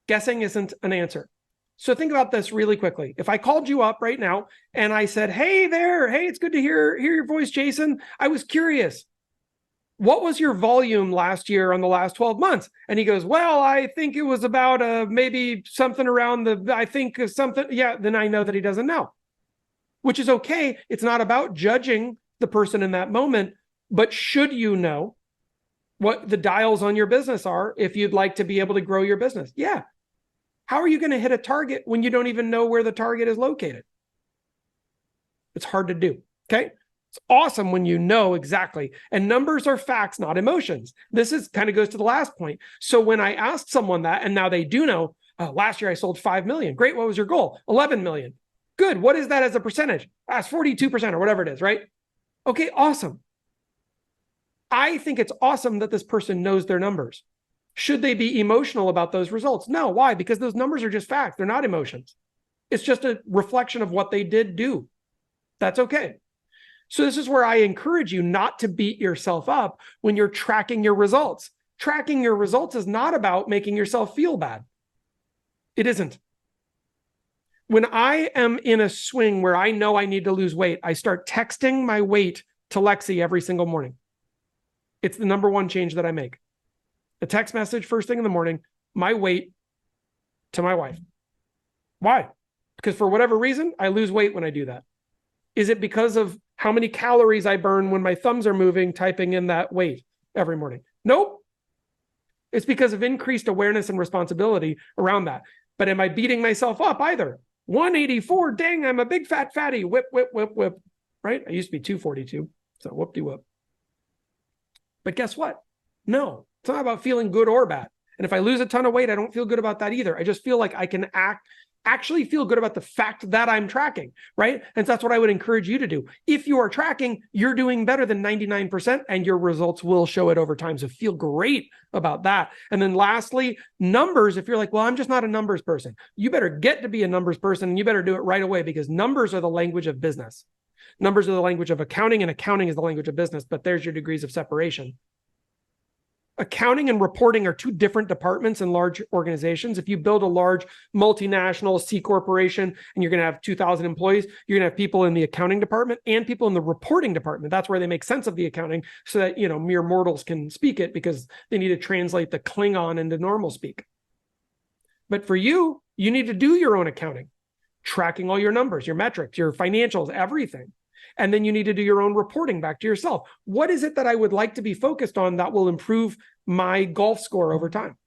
Guessing isn't an answer. So think about this really quickly. If I called you up right now and I said, hey there, hey, it's good to hear your voice, Jason. I was curious. What was your volume last year on the last 12 months? And he goes, well, I think it was about maybe something around something. Yeah, then I know that he doesn't know, which is okay. It's not about judging the person in that moment, but should you know what the dials on your business are if you'd like to be able to grow your business? Yeah. How are you going to hit a target when you don't even know where the target is located? It's hard to do. Okay. It's awesome when you know exactly. And numbers are facts, not emotions. This is kind of goes to the last point. So when I asked someone that, and now they do know, last year I sold 5 million. Great. What was your goal? 11 million. Good. What is that as a percentage? That's 42% or whatever it is, right? Okay. Awesome. I think it's awesome that this person knows their numbers. Should they be emotional about those results? No. Why? Because those numbers are just facts. They're not emotions. It's just a reflection of what they did do. That's okay. So this is where I encourage you not to beat yourself up when you're tracking your results. Tracking your results is not about making yourself feel bad. It isn't. When I am in a swing where I know I need to lose weight, I start texting my weight to Lexi every single morning. It's the number one change that I make. A text message first thing in the morning, my weight to my wife. Why? Because for whatever reason, I lose weight when I do that. Is it because of how many calories I burn when my thumbs are moving, typing in that weight every morning? Nope. It's because of increased awareness and responsibility around that. But am I beating myself up either? 184, dang, I'm a big fat fatty, whip, whip, whip, whip, right? I used to be 242, so whoop-de-whoop. But guess what? No, it's not about feeling good or bad. And if I lose a ton of weight, I don't feel good about that either. I just feel like I can actually feel good about the fact that I'm tracking, right? And so that's what I would encourage you to do. If you are tracking, you're doing better than 99% and your results will show it over time. So feel great about that. And then lastly, numbers. If you're like, well, I'm just not a numbers person, you better get to be a numbers person and you better do it right away because numbers are the language of business. Numbers are the language of accounting and accounting is the language of business, but there's your degrees of separation. Accounting and reporting are two different departments in large organizations. If you build a large multinational C corporation and you're going to have 2,000 employees, you're going to have people in the accounting department and people in the reporting department. That's where they make sense of the accounting so that, mere mortals can speak it because they need to translate the Klingon into normal speak. But for you, you need to do your own accounting, tracking all your numbers, your metrics, your financials, everything. And then you need to do your own reporting back to yourself. What is it that I would like to be focused on that will improve my golf score over time?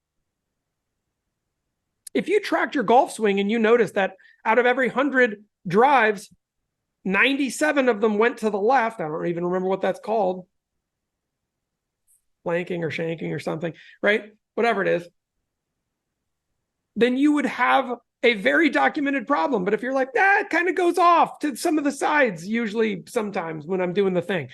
If you tracked your golf swing and you noticed that out of every 100 drives, 97 of them went to the left. I don't even remember what that's called. Flanking or shanking or something, right? Whatever it is. Then you would have a very documented problem. But if you're like, it kind of goes off to some of the sides, usually sometimes when I'm doing the thing,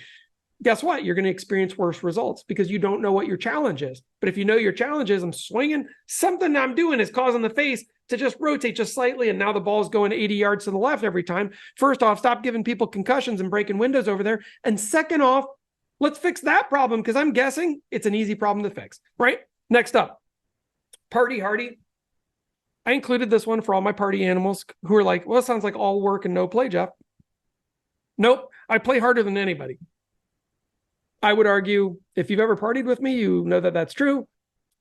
guess what? You're going to experience worse results because you don't know what your challenge is. But if you know your challenge is, I'm swinging, something I'm doing is causing the face to just rotate just slightly, and now the ball's going 80 yards to the left every time. First off, stop giving people concussions and breaking windows over there. And second off, let's fix that problem because I'm guessing it's an easy problem to fix, right? Next up, party hardy. I included this one for all my party animals who are like, well, it sounds like all work and no play, Jeff. Nope, I play harder than anybody. I would argue, if you've ever partied with me, you know that that's true.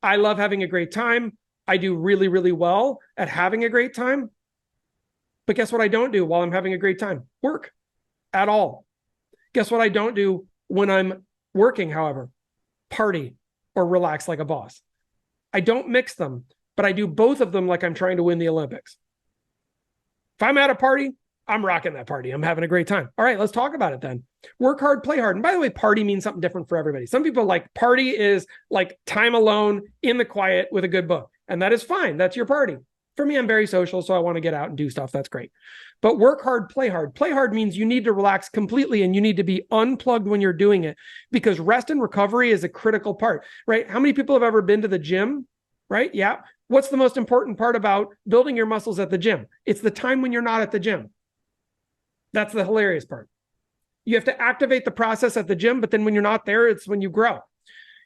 I love having a great time. I do really, really well at having a great time. But guess what I don't do while I'm having a great time? Work at all. Guess what I don't do when I'm working, however? Party or relax like a boss. I don't mix them, but I do both of them like I'm trying to win the Olympics. If I'm at a party, I'm rocking that party. I'm having a great time. All right, let's talk about it then. Work hard, play hard. And by the way, party means something different for everybody. Some people like party is like time alone in the quiet with a good book. And that is fine. That's your party. For me, I'm very social, so I want to get out and do stuff. That's great. But work hard, play hard. Play hard means you need to relax completely and you need to be unplugged when you're doing it because rest and recovery is a critical part, right? How many people have ever been to the gym, right? Yeah. What's the most important part about building your muscles at the gym? It's the time when you're not at the gym. That's the hilarious part. You have to activate the process at the gym, but then when you're not there, it's when you grow.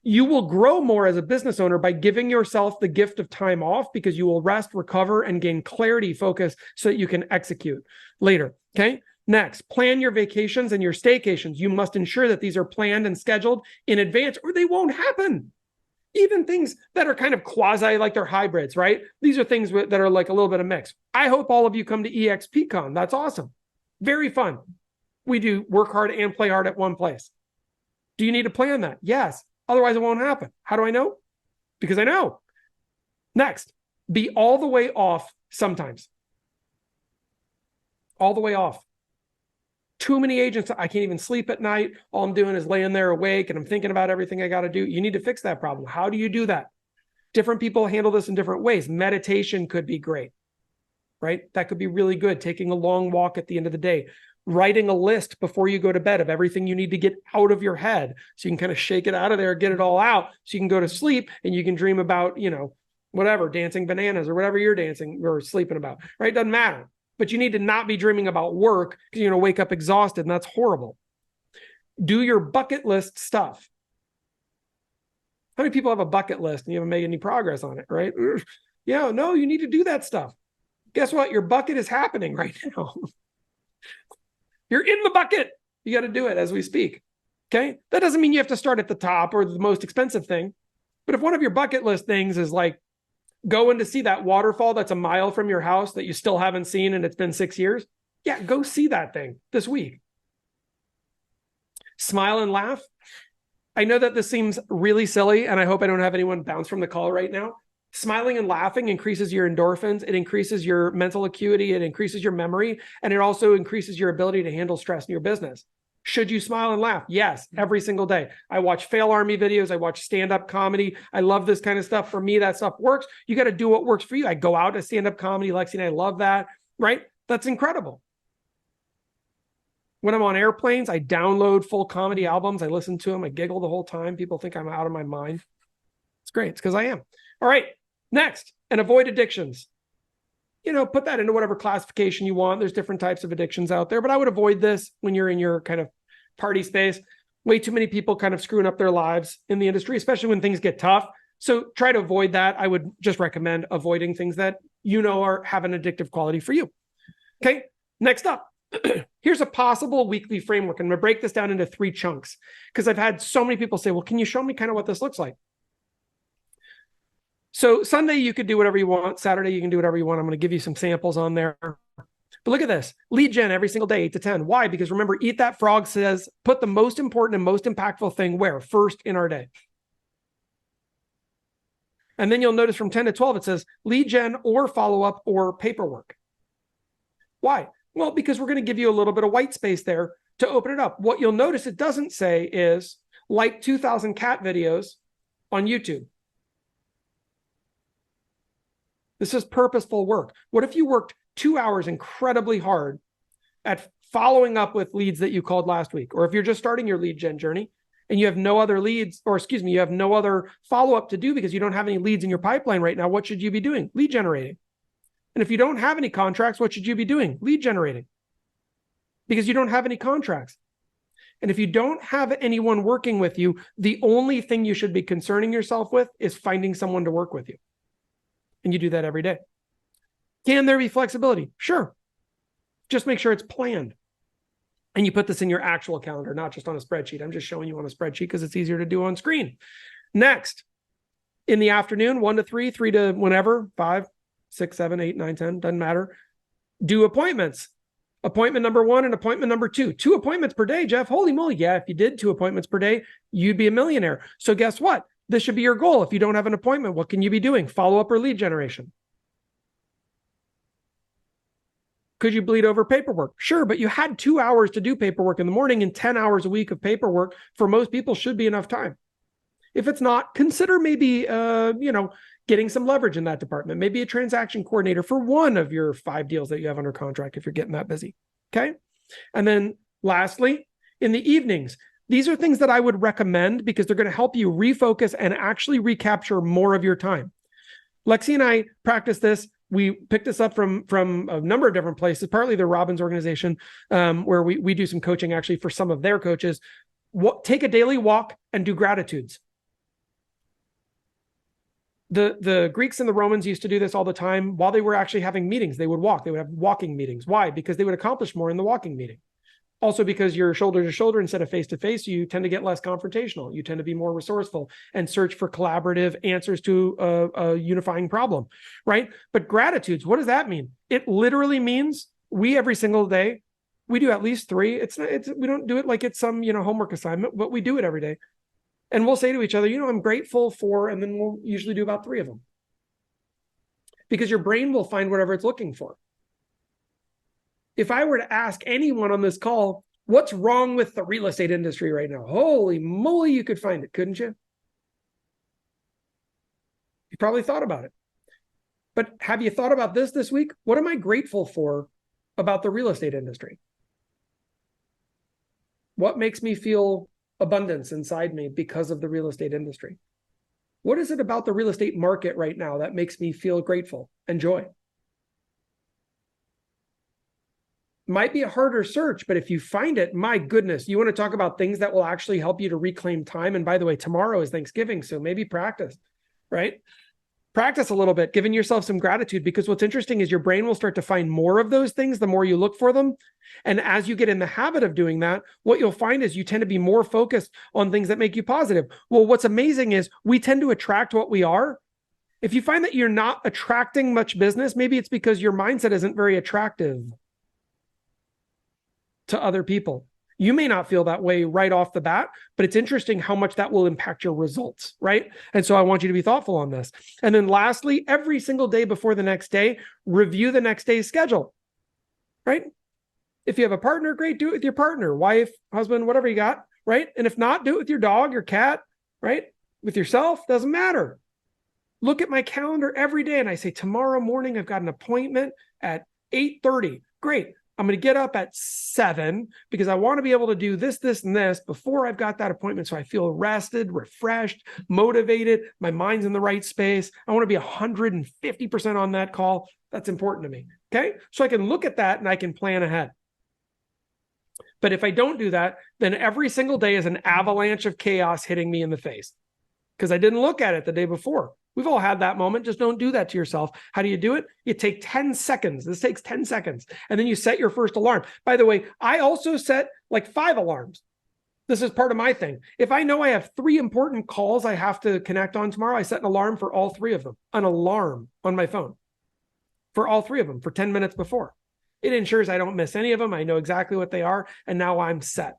You will grow more as a business owner by giving yourself the gift of time off because you will rest, recover, and gain clarity, focus so that you can execute later. Okay. Next, plan your vacations and your staycations. You must ensure that these are planned and scheduled in advance or they won't happen. Even things that are kind of quasi, like they're hybrids, right? These are things that are like a little bit of mix. I hope all of you come to EXPCon. That's awesome. Very fun. We do work hard and play hard at one place. Do you need to plan that? Yes. Otherwise, it won't happen. How do I know? Because I know. Next, be all the way off sometimes. All the way off. Too many agents, I can't even sleep at night. All I'm doing is laying there awake and I'm thinking about everything I got to do. You need to fix that problem. How do you do that? Different people handle this in different ways. Meditation could be great, right? That could be really good. Taking a long walk at the end of the day. Writing a list before you go to bed of everything you need to get out of your head so you can kind of shake it out of there, get it all out so you can go to sleep and you can dream about, whatever, dancing bananas or whatever you're dancing or sleeping about, right? Doesn't matter. But you need to not be dreaming about work because you're going to wake up exhausted and that's horrible. Do your bucket list stuff. How many people have a bucket list and you haven't made any progress on it, right? Yeah, no, you need to do that stuff. Guess what? Your bucket is happening right now. You're in the bucket. You got to do it as we speak. Okay. That doesn't mean you have to start at the top or the most expensive thing. But if one of your bucket list things is like going to see that waterfall that's a mile from your house that you still haven't seen and it's been 6 years, yeah, go see that thing this week. Smile and laugh. I know that this seems really silly and I hope I don't have anyone bounce from the call right now. Smiling and laughing increases your endorphins. It increases your mental acuity. It increases your memory. And it also increases your ability to handle stress in your business. Should you smile and laugh? Yes, every single day. I watch Fail Army videos. I watch stand-up comedy. I love this kind of stuff. For me, that stuff works. You got to do what works for you. I go out to stand-up comedy. Lexi and I love that, right? That's incredible. When I'm on airplanes, I download full comedy albums. I listen to them. I giggle the whole time. People think I'm out of my mind. It's great. It's because I am. All right. Next, and avoid addictions. Put that into whatever classification you want. There's different types of addictions out there, but I would avoid this when you're in your kind of party space. Way too many people kind of screwing up their lives in the industry, especially when things get tough. So try to avoid that. I would just recommend avoiding things that have an addictive quality for you. Okay, next up. Here's a possible weekly framework. I'm going to break this down into 3 chunks because I've had so many people say, well, can you show me kind of what this looks like? So Sunday, you could do whatever you want. Saturday, you can do whatever you want. I'm going to give you some samples on there. But look at this. Lead gen every single day, 8 to 10. Why? Because remember, Eat That Frog says, put the most important and most impactful thing where? First in our day. And then you'll notice from 10 to 12, it says lead gen or follow-up or paperwork. Why? Well, because we're going to give you a little bit of white space there to open it up. What you'll notice it doesn't say is like 2,000 cat videos on YouTube. This is purposeful work. What if you worked 2 hours incredibly hard at following up with leads that you called last week? Or if you're just starting your lead gen journey and you have no other leads, or excuse me, you have no other follow-up to do because you don't have any leads in your pipeline right now, what should you be doing? Lead generating. And if you don't have any contracts, what should you be doing? Lead generating. Because you don't have any contracts. And if you don't have anyone working with you, the only thing you should be concerning yourself with is finding someone to work with you. And you do that every day. Can there be flexibility? Sure. Just make sure it's planned. And you put this in your actual calendar, not just on a spreadsheet. I'm just showing you on a spreadsheet because it's easier to do on screen. Next, in the afternoon, 1 to 3, 3 to whenever, 5, 6, 7, 8, 9, 10, doesn't matter. Do appointments. Appointment number 1 and appointment number 2. 2 appointments per day, Jeff. Holy moly. Yeah, if you did 2 appointments per day, you'd be a millionaire. So guess what? This should be your goal. If you don't have an appointment, what can you be doing? Follow-up or lead generation? Could you bleed over paperwork? Sure, but you had 2 hours to do paperwork in the morning, and 10 hours a week of paperwork for most people should be enough time. If it's not, consider maybe, getting some leverage in that department. Maybe a transaction coordinator for one of your 5 deals that you have under contract if you're getting that busy. Okay. And then lastly, in the evenings, these are things that I would recommend because they're going to help you refocus and actually recapture more of your time. Lexi and I practice this. We picked this up from a number of different places, partly the Robbins organization, where we do some coaching actually for some of their coaches. Take a daily walk and do gratitudes. The Greeks and the Romans used to do this all the time. While they were actually having meetings, they would walk. They would have walking meetings. Why? Because they would accomplish more in the walking meeting. Also because you're shoulder to shoulder instead of face to face, you tend to get less confrontational. You tend to be more resourceful and search for collaborative answers to a unifying problem, right? But gratitudes, what does that mean? It literally means we every single day, we do at least 3. We don't do it like it's some homework assignment, but we do it every day. And we'll say to each other, I'm grateful for, and then we'll usually do about 3 of them. Because your brain will find whatever it's looking for. If I were to ask anyone on this call, what's wrong with the real estate industry right now? Holy moly, you could find it, couldn't you? You probably thought about it. But have you thought about this week? What am I grateful for about the real estate industry? What makes me feel abundance inside me because of the real estate industry? What is it about the real estate market right now that makes me feel grateful and joy? Might be a harder search, but if you find it, my goodness, you want to talk about things that will actually help you to reclaim time. And by the way, tomorrow is Thanksgiving, so maybe practice, right? Practice a little bit, giving yourself some gratitude, because what's interesting is your brain will start to find more of those things the more you look for them. And as you get in the habit of doing that, what you'll find is you tend to be more focused on things that make you positive. Well, what's amazing is we tend to attract what we are. If you find that you're not attracting much business, maybe it's because your mindset isn't very attractive to other people. You may not feel that way right off the bat, but it's interesting how much that will impact your results, right? And so I want you to be thoughtful on this. And then lastly, every single day before the next day, review the next day's schedule, right? If you have a partner, great, do it with your partner, wife, husband, whatever you got, right? And if not, do it with your dog, your cat, right? With yourself, doesn't matter. Look at my calendar every day and I say, tomorrow morning, I've got an appointment at 8:30. Great. I'm going to get up at 7 because I want to be able to do this, this, and this before I've got that appointment. So I feel rested, refreshed, motivated. My mind's in the right space. I want to be 150% on that call. That's important to me. Okay. So I can look at that and I can plan ahead. But if I don't do that, then every single day is an avalanche of chaos hitting me in the face because I didn't look at it the day before. We've all had that moment. Just don't do that to yourself. How do you do it? You take 10 seconds. This takes 10 seconds. And then you set your first alarm. By the way, I also set like 5 alarms. This is part of my thing. If I know I have 3 important calls I have to connect on tomorrow, I set an alarm for all 3 of them. An alarm on my phone for all 3 of them for 10 minutes before. It ensures I don't miss any of them. I know exactly what they are. And now I'm set.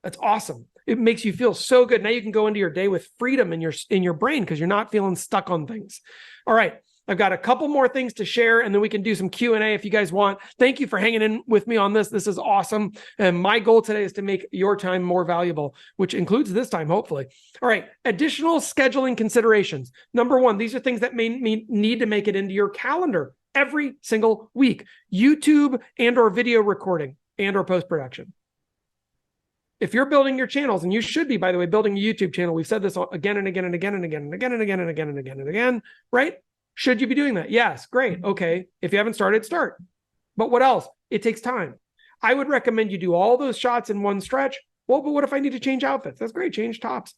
That's awesome. It makes you feel so good. Now you can go into your day with freedom in your brain because you're not feeling stuck on things. All right. I've got a couple more things to share, and then we can do some Q&A if you guys want. Thank you for hanging in with me on this. This is awesome. And my goal today is to make your time more valuable, which includes this time, hopefully. All right. Additional scheduling considerations. Number one, these are things that may need to make it into your calendar every single week. YouTube and or video recording and or post-production. If you're building your channels, and you should be, by the way, building a YouTube channel, we've said this again and again and again and again and again and again and again and again and again, right? Should you be doing that? Yes, great. Okay. If you haven't started, start. But what else? It takes time. I would recommend you do all those shots in one stretch. Well, but what if I need to change outfits? That's great. Change tops.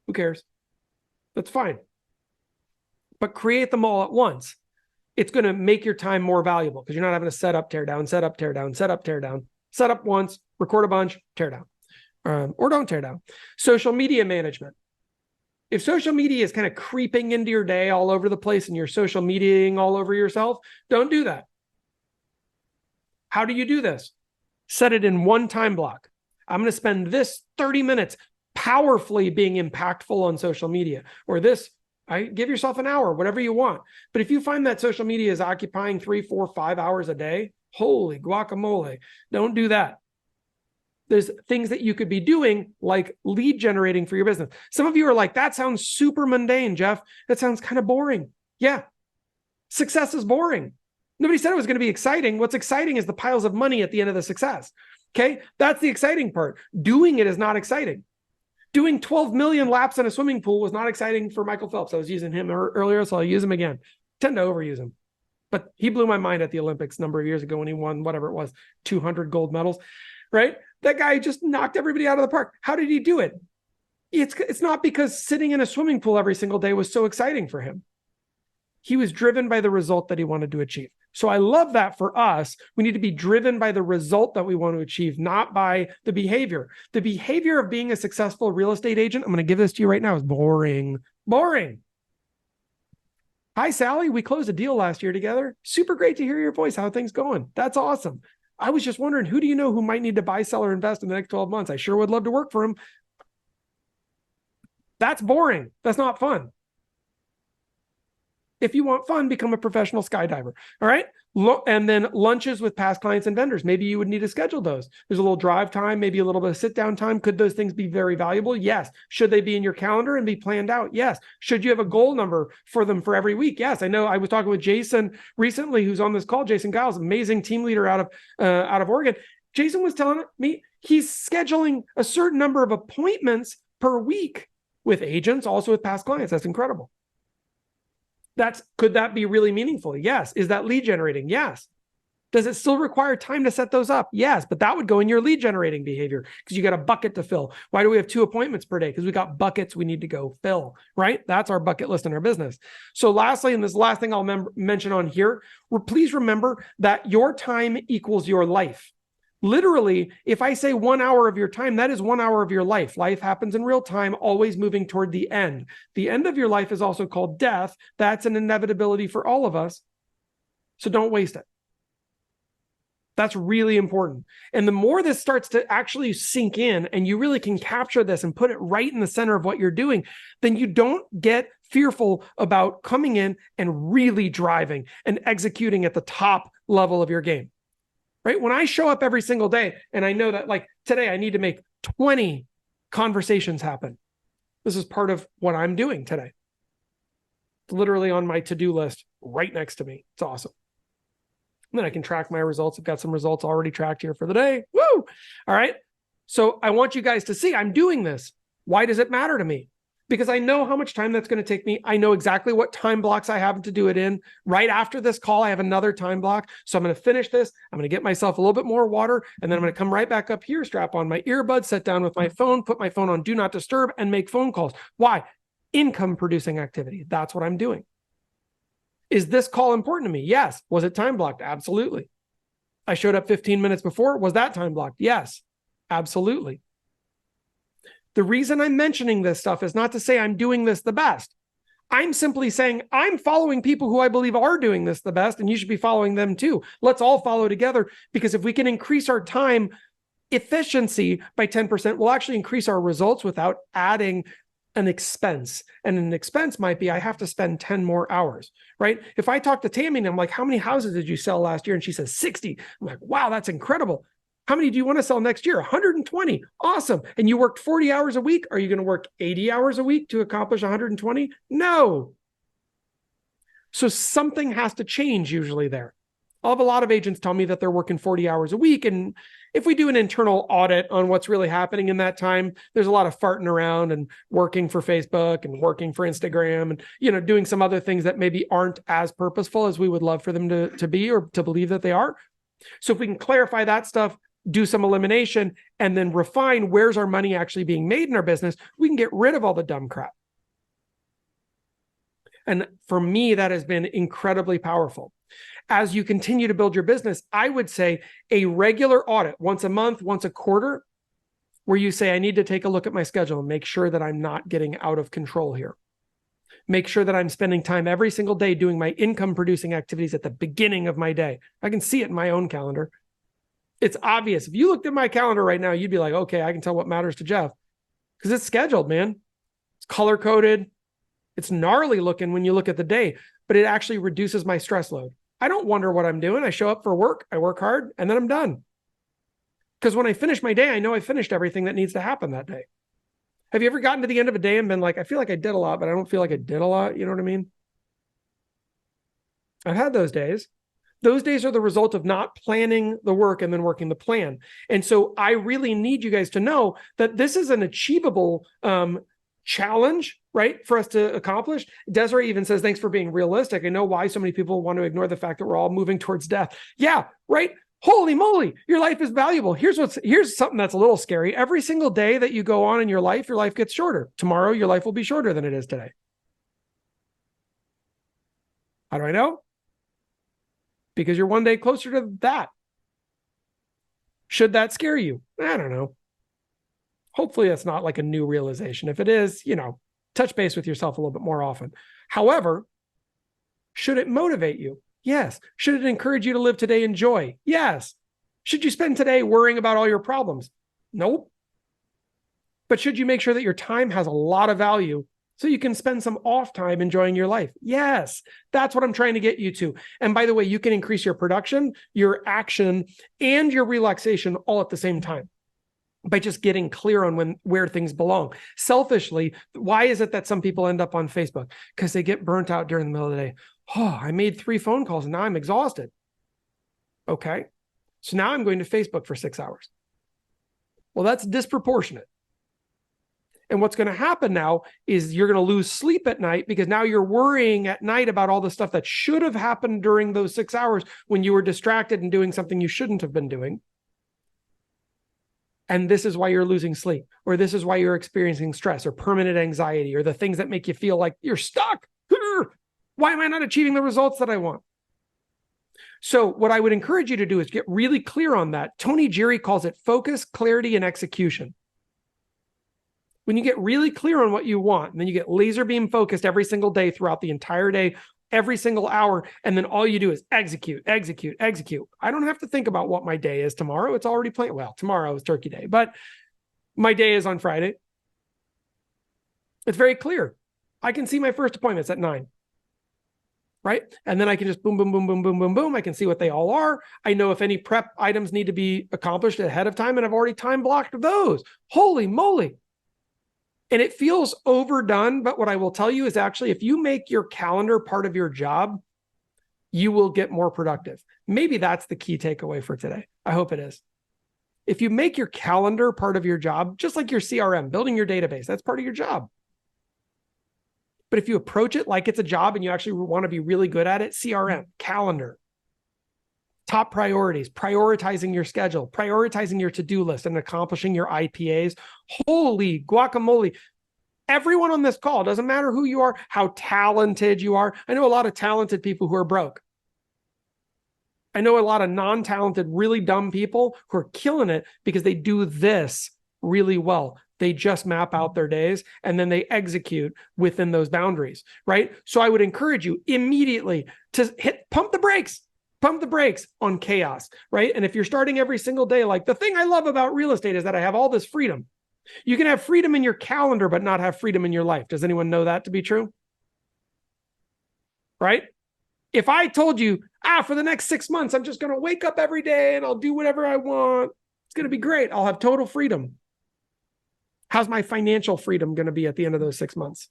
Who cares? That's fine. But create them all at once. It's going to make your time more valuable because you're not having to set up, tear down, set up, tear down, set up, tear down. Set up once, record a bunch, tear down. Or don't tear down. Social media management. If social media is kind of creeping into your day all over the place and you're social mediaing all over yourself, don't do that. How do you do this? Set it in one time block. I'm going to spend this 30 minutes powerfully being impactful on social media, or this, give yourself an hour, whatever you want. But if you find that social media is occupying 3, 4, 5 hours a day, holy guacamole, don't do that. There's things that you could be doing like lead generating for your business. Some of you are like, that sounds super mundane, Jeff. That sounds kind of boring. Yeah. Success is boring. Nobody said it was going to be exciting. What's exciting is the piles of money at the end of the success. Okay. That's the exciting part. Doing it is not exciting. Doing 12 million laps in a swimming pool was not exciting for Michael Phelps. I was using him earlier, so I'll use him again. Tend to overuse him. But he blew my mind at the Olympics a number of years ago when he won whatever it was, 200 gold medals, right? That guy just knocked everybody out of the park. How did he do it? It's not because sitting in a swimming pool every single day was so exciting for him. He was driven by the result that he wanted to achieve. So I love that for us. We need to be driven by the result that we want to achieve, not by the behavior. The behavior of being a successful real estate agent, I'm going to give this to you right now, is boring. Boring. Hi, Sally. We closed a deal last year together. Super great to hear your voice. How are things going? That's awesome. I was just wondering, who do you know who might need to buy, sell, or invest in the next 12 months? I sure would love to work for him. That's boring. That's not fun. If you want fun, become a professional skydiver. All right. And then lunches with past clients and vendors. Maybe you would need to schedule those. There's a little drive time, maybe a little bit of sit down time. Could those things be very valuable? Yes. Should they be in your calendar and be planned out? Yes. Should you have a goal number for them for every week? Yes. I know I was talking with Jason recently, who's on this call, Jason Giles, amazing team leader out of Oregon. Jason was telling me he's scheduling a certain number of appointments per week with agents, also with past clients. That's incredible. Could that be really meaningful? Yes. Is that lead generating? Yes. Does it still require time to set those up? Yes, but that would go in your lead generating behavior because you got a bucket to fill. Why do we have 2 appointments per day? Because we got buckets we need to go fill, right? That's our bucket list in our business. So lastly, and this last thing I'll mention on here, please remember that your time equals your life. Literally, if I say 1 hour of your time, that is 1 hour of your life. Life happens in real time, always moving toward the end. The end of your life is also called death. That's an inevitability for all of us. So don't waste it. That's really important. And the more this starts to actually sink in and you really can capture this and put it right in the center of what you're doing, then you don't get fearful about coming in and really driving and executing at the top level of your game. Right? When I show up every single day and I know that like today I need to make 20 conversations happen. This is part of what I'm doing today. It's literally on my to-do list right next to me. It's awesome. And then I can track my results. I've got some results already tracked here for the day. Woo! All right. So I want you guys to see I'm doing this. Why does it matter to me? Because I know how much time that's going to take me. I know exactly what time blocks I have to do it in. Right after this call, I have another time block. So I'm going to finish this. I'm going to get myself a little bit more water. And then I'm going to come right back up here, strap on my earbuds, sit down with my phone, put my phone on do not disturb, and make phone calls. Why? Income producing activity. That's what I'm doing. Is this call important to me? Yes. Was it time blocked? Absolutely. I showed up 15 minutes before. Was that time blocked? Yes. Absolutely. The reason I'm mentioning this stuff is not to say I'm doing this the best. I'm simply saying I'm following people who I believe are doing this the best, and you should be following them too. Let's all follow together, because if we can increase our time efficiency by 10% will actually increase our results without adding an expense. And an expense might be, I have to spend 10 more hours, right? If I talk to Tammy and I'm like, how many houses did you sell last year? And she says 60. I'm like, wow, that's incredible. How many do you want to sell next year? 120. Awesome. And you worked 40 hours a week. Are you going to work 80 hours a week to accomplish 120? No. So something has to change usually there. I'll have a lot of agents tell me that they're working 40 hours a week. And if we do an internal audit on what's really happening in that time, there's a lot of farting around and working for Facebook and working for Instagram and, you know, doing some other things that maybe aren't as purposeful as we would love for them to be or to believe that they are. So if we can clarify that stuff, do some elimination, and then refine where's our money actually being made in our business, we can get rid of all the dumb crap. And for me, that has been incredibly powerful. As you continue to build your business, I would say a regular audit once a month, once a quarter, where you say, I need to take a look at my schedule and make sure that I'm not getting out of control here. Make sure that I'm spending time every single day doing my income producing activities at the beginning of my day. I can see it in my own calendar. It's obvious. If you looked at my calendar right now, you'd be like, okay, I can tell what matters to Jeff because it's scheduled, man. It's color coded. It's gnarly looking when you look at the day, but it actually reduces my stress load. I don't wonder what I'm doing. I show up for work, I work hard, and then I'm done. Because when I finish my day, I know I finished everything that needs to happen that day. Have you ever gotten to the end of a day and been like, I feel like I did a lot, but I don't feel like I did a lot? You know what I mean? I've had those days. Those days are the result of not planning the work and then working the plan. And so I really need you guys to know that this is an achievable challenge, right, for us to accomplish. Desiree even says, thanks for being realistic. I know why so many people want to ignore the fact that we're all moving towards death. Yeah, right. Holy moly, your life is valuable. Here's something that's a little scary. Every single day that you go on in your life gets shorter. Tomorrow, your life will be shorter than it is today. How do I know? Because you're one day closer to that. Should that scare you? I don't know. Hopefully that's not like a new realization. If it is, you know, touch base with yourself a little bit more often. However, should it motivate you? Yes. Should it encourage you to live today in joy? Yes. Should you spend today worrying about all your problems? Nope. But should you make sure that your time has a lot of value so you can spend some off time enjoying your life? Yes. That's what I'm trying to get you to. And by the way, you can increase your production, your action, and your relaxation all at the same time by just getting clear on where things belong. Selfishly, why is it that some people end up on Facebook? Because they get burnt out during the middle of the day. Oh, I made 3 phone calls and now I'm exhausted. Okay. So now I'm going to Facebook for 6 hours. Well, that's disproportionate. And what's going to happen now is you're going to lose sleep at night because now you're worrying at night about all the stuff that should have happened during those 6 hours when you were distracted and doing something you shouldn't have been doing. And this is why you're losing sleep, or this is why you're experiencing stress or permanent anxiety or the things that make you feel like you're stuck. Why am I not achieving the results that I want? So what I would encourage you to do is get really clear on that. Tony Jerry calls it focus, clarity, and execution. When you get really clear on what you want, and then you get laser beam focused every single day throughout the entire day, every single hour, and then all you do is execute, execute, execute. I don't have to think about what my day is tomorrow. It's already planned. Well, tomorrow is Turkey Day, but my day is on Friday. It's very clear. I can see my first appointments at 9. Right? And then I can just boom, boom, boom, boom, boom, boom, boom. I can see what they all are. I know if any prep items need to be accomplished ahead of time, and I've already time blocked those. Holy moly. And it feels overdone, but what I will tell you is actually, if you make your calendar part of your job, you will get more productive. Maybe that's the key takeaway for today. I hope it is. If you make your calendar part of your job, just like your CRM, building your database, that's part of your job. But if you approach it like it's a job and you actually want to be really good at it, CRM, calendar, top priorities, prioritizing your schedule, prioritizing your to-do list and accomplishing your IPAs. Holy guacamole. Everyone on this call, doesn't matter who you are, how talented you are. I know a lot of talented people who are broke. I know a lot of non-talented, really dumb people who are killing it because they do this really well. They just map out their days and then they execute within those boundaries, right? So I would encourage you immediately to pump the brakes. Pump the brakes on chaos, right? And if you're starting every single day, like the thing I love about real estate is that I have all this freedom. You can have freedom in your calendar, but not have freedom in your life. Does anyone know that to be true? Right? If I told you, for the next 6 months, I'm just going to wake up every day and I'll do whatever I want. It's going to be great. I'll have total freedom. How's my financial freedom going to be at the end of those 6 months?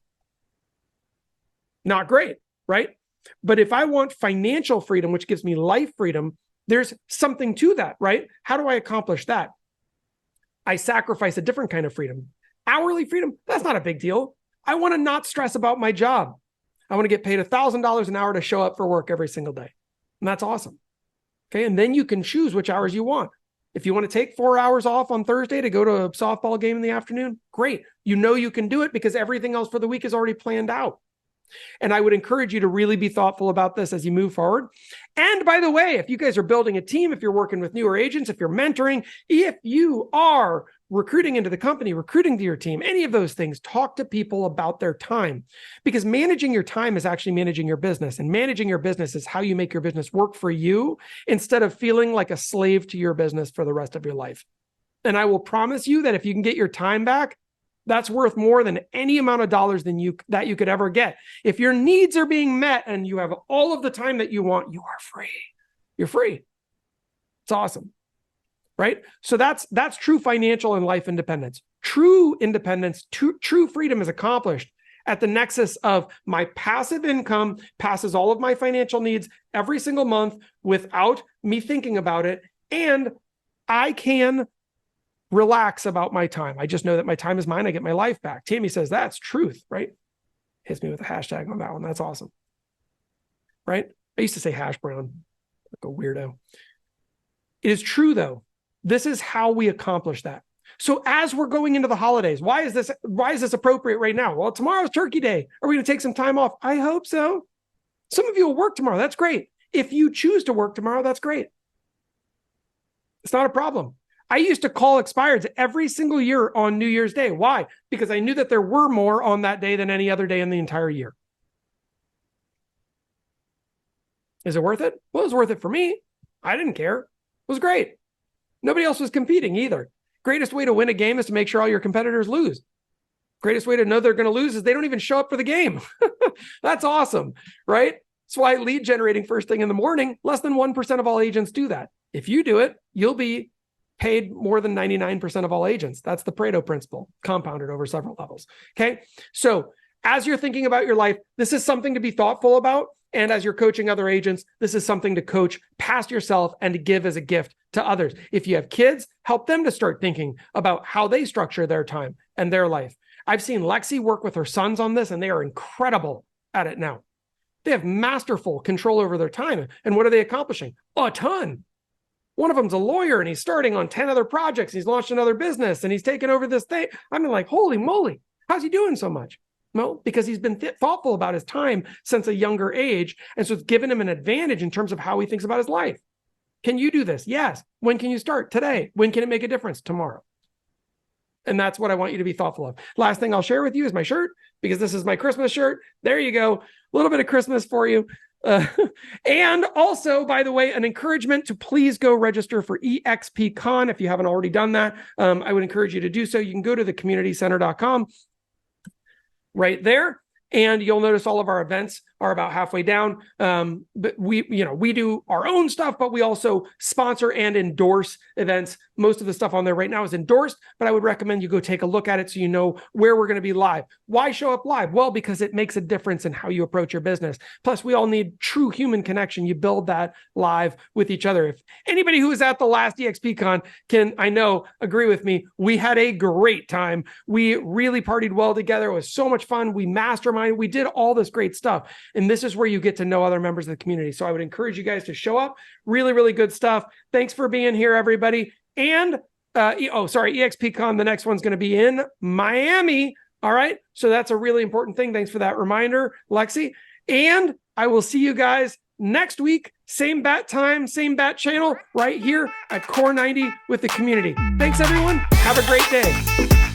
Not great, right? But if I want financial freedom, which gives me life freedom, there's something to that, right? How do I accomplish that? I sacrifice a different kind of freedom. Hourly freedom, that's not a big deal. I want to not stress about my job. I want to get paid $1,000 an hour to show up for work every single day. And that's awesome. Okay. And then you can choose which hours you want. If you want to take 4 hours off on Thursday to go to a softball game in the afternoon, great. You know you can do it because everything else for the week is already planned out. And I would encourage you to really be thoughtful about this as you move forward. And by the way, if you guys are building a team, if you're working with newer agents, if you're mentoring, if you are recruiting into the company, recruiting to your team, any of those things, talk to people about their time, because managing your time is actually managing your business, and managing your business is how you make your business work for you instead of feeling like a slave to your business for the rest of your life. And I will promise you that if you can get your time back, that's worth more than any amount of dollars that you could ever get. If your needs are being met and you have all of the time that you want, you are free. You're free. It's awesome, right? So that's true financial and life independence. True independence, true freedom is accomplished at the nexus of my passive income passes all of my financial needs every single month without me thinking about it, and I can relax about my time. I just know that my time is mine. I get my life back. Tammy says that's truth, right? Hits me with a hashtag on that one. That's awesome, right? I used to say hash brown, like a weirdo. It is true though. This is how we accomplish that. So as we're going into the holidays, why is this appropriate right now? Well, tomorrow's Turkey Day. Are we going to take some time off? I hope so. Some of you will work tomorrow. That's great. If you choose to work tomorrow, that's great. It's not a problem. I used to call expireds every single year on New Year's Day. Why? Because I knew that there were more on that day than any other day in the entire year. Is it worth it? Well, it was worth it for me. I didn't care. It was great. Nobody else was competing either. Greatest way to win a game is to make sure all your competitors lose. Greatest way to know they're going to lose is they don't even show up for the game. That's awesome, right? That's why lead generating first thing in the morning, less than 1% of all agents do that. If you do it, you'll be paid more than 99% of all agents. That's the Pareto principle, compounded over several levels. Okay. So as you're thinking about your life, this is something to be thoughtful about. And as you're coaching other agents, this is something to coach past yourself and to give as a gift to others. If you have kids, help them to start thinking about how they structure their time and their life. I've seen Lexi work with her sons on this, and they are incredible at it now. They have masterful control over their time. And what are they accomplishing? A ton. One of them's a lawyer and he's starting on 10 other projects. He's launched another business and he's taken over this thing. I'm like, holy moly, how's he doing so much? Well, because he's been thoughtful about his time since a younger age. And so it's given him an advantage in terms of how he thinks about his life. Can you do this? Yes. When can you start? Today. When can it make a difference? Tomorrow. And that's what I want you to be thoughtful of. Last thing I'll share with you is my shirt, because this is my Christmas shirt. There you go. A little bit of Christmas for you. And also, by the way, an encouragement to please go register for EXPCon if you haven't already done that. I would encourage you to do so. You can go to thecommunitycenter.com right there, and you'll notice all of our events are about halfway down. But we do our own stuff, but we also sponsor and endorse events. Most of the stuff on there right now is endorsed, but I would recommend you go take a look at it so you know where we're going to be live. Why show up live? Well, because it makes a difference in how you approach your business. Plus, we all need true human connection. You build that live with each other. If anybody who was at the last EXPCon can, I know, agree with me, we had a great time. We really partied well together. It was so much fun. We masterminded. We did all this great stuff. And this is where you get to know other members of the community. So I would encourage you guys to show up. Really, really good stuff. Thanks for being here, everybody. And, EXPCon, the next one's going to be in Miami. All right. So that's a really important thing. Thanks for that reminder, Lexi. And I will see you guys next week. Same bat time, same bat channel, right here at Core 90 with the community. Thanks, everyone. Have a great day.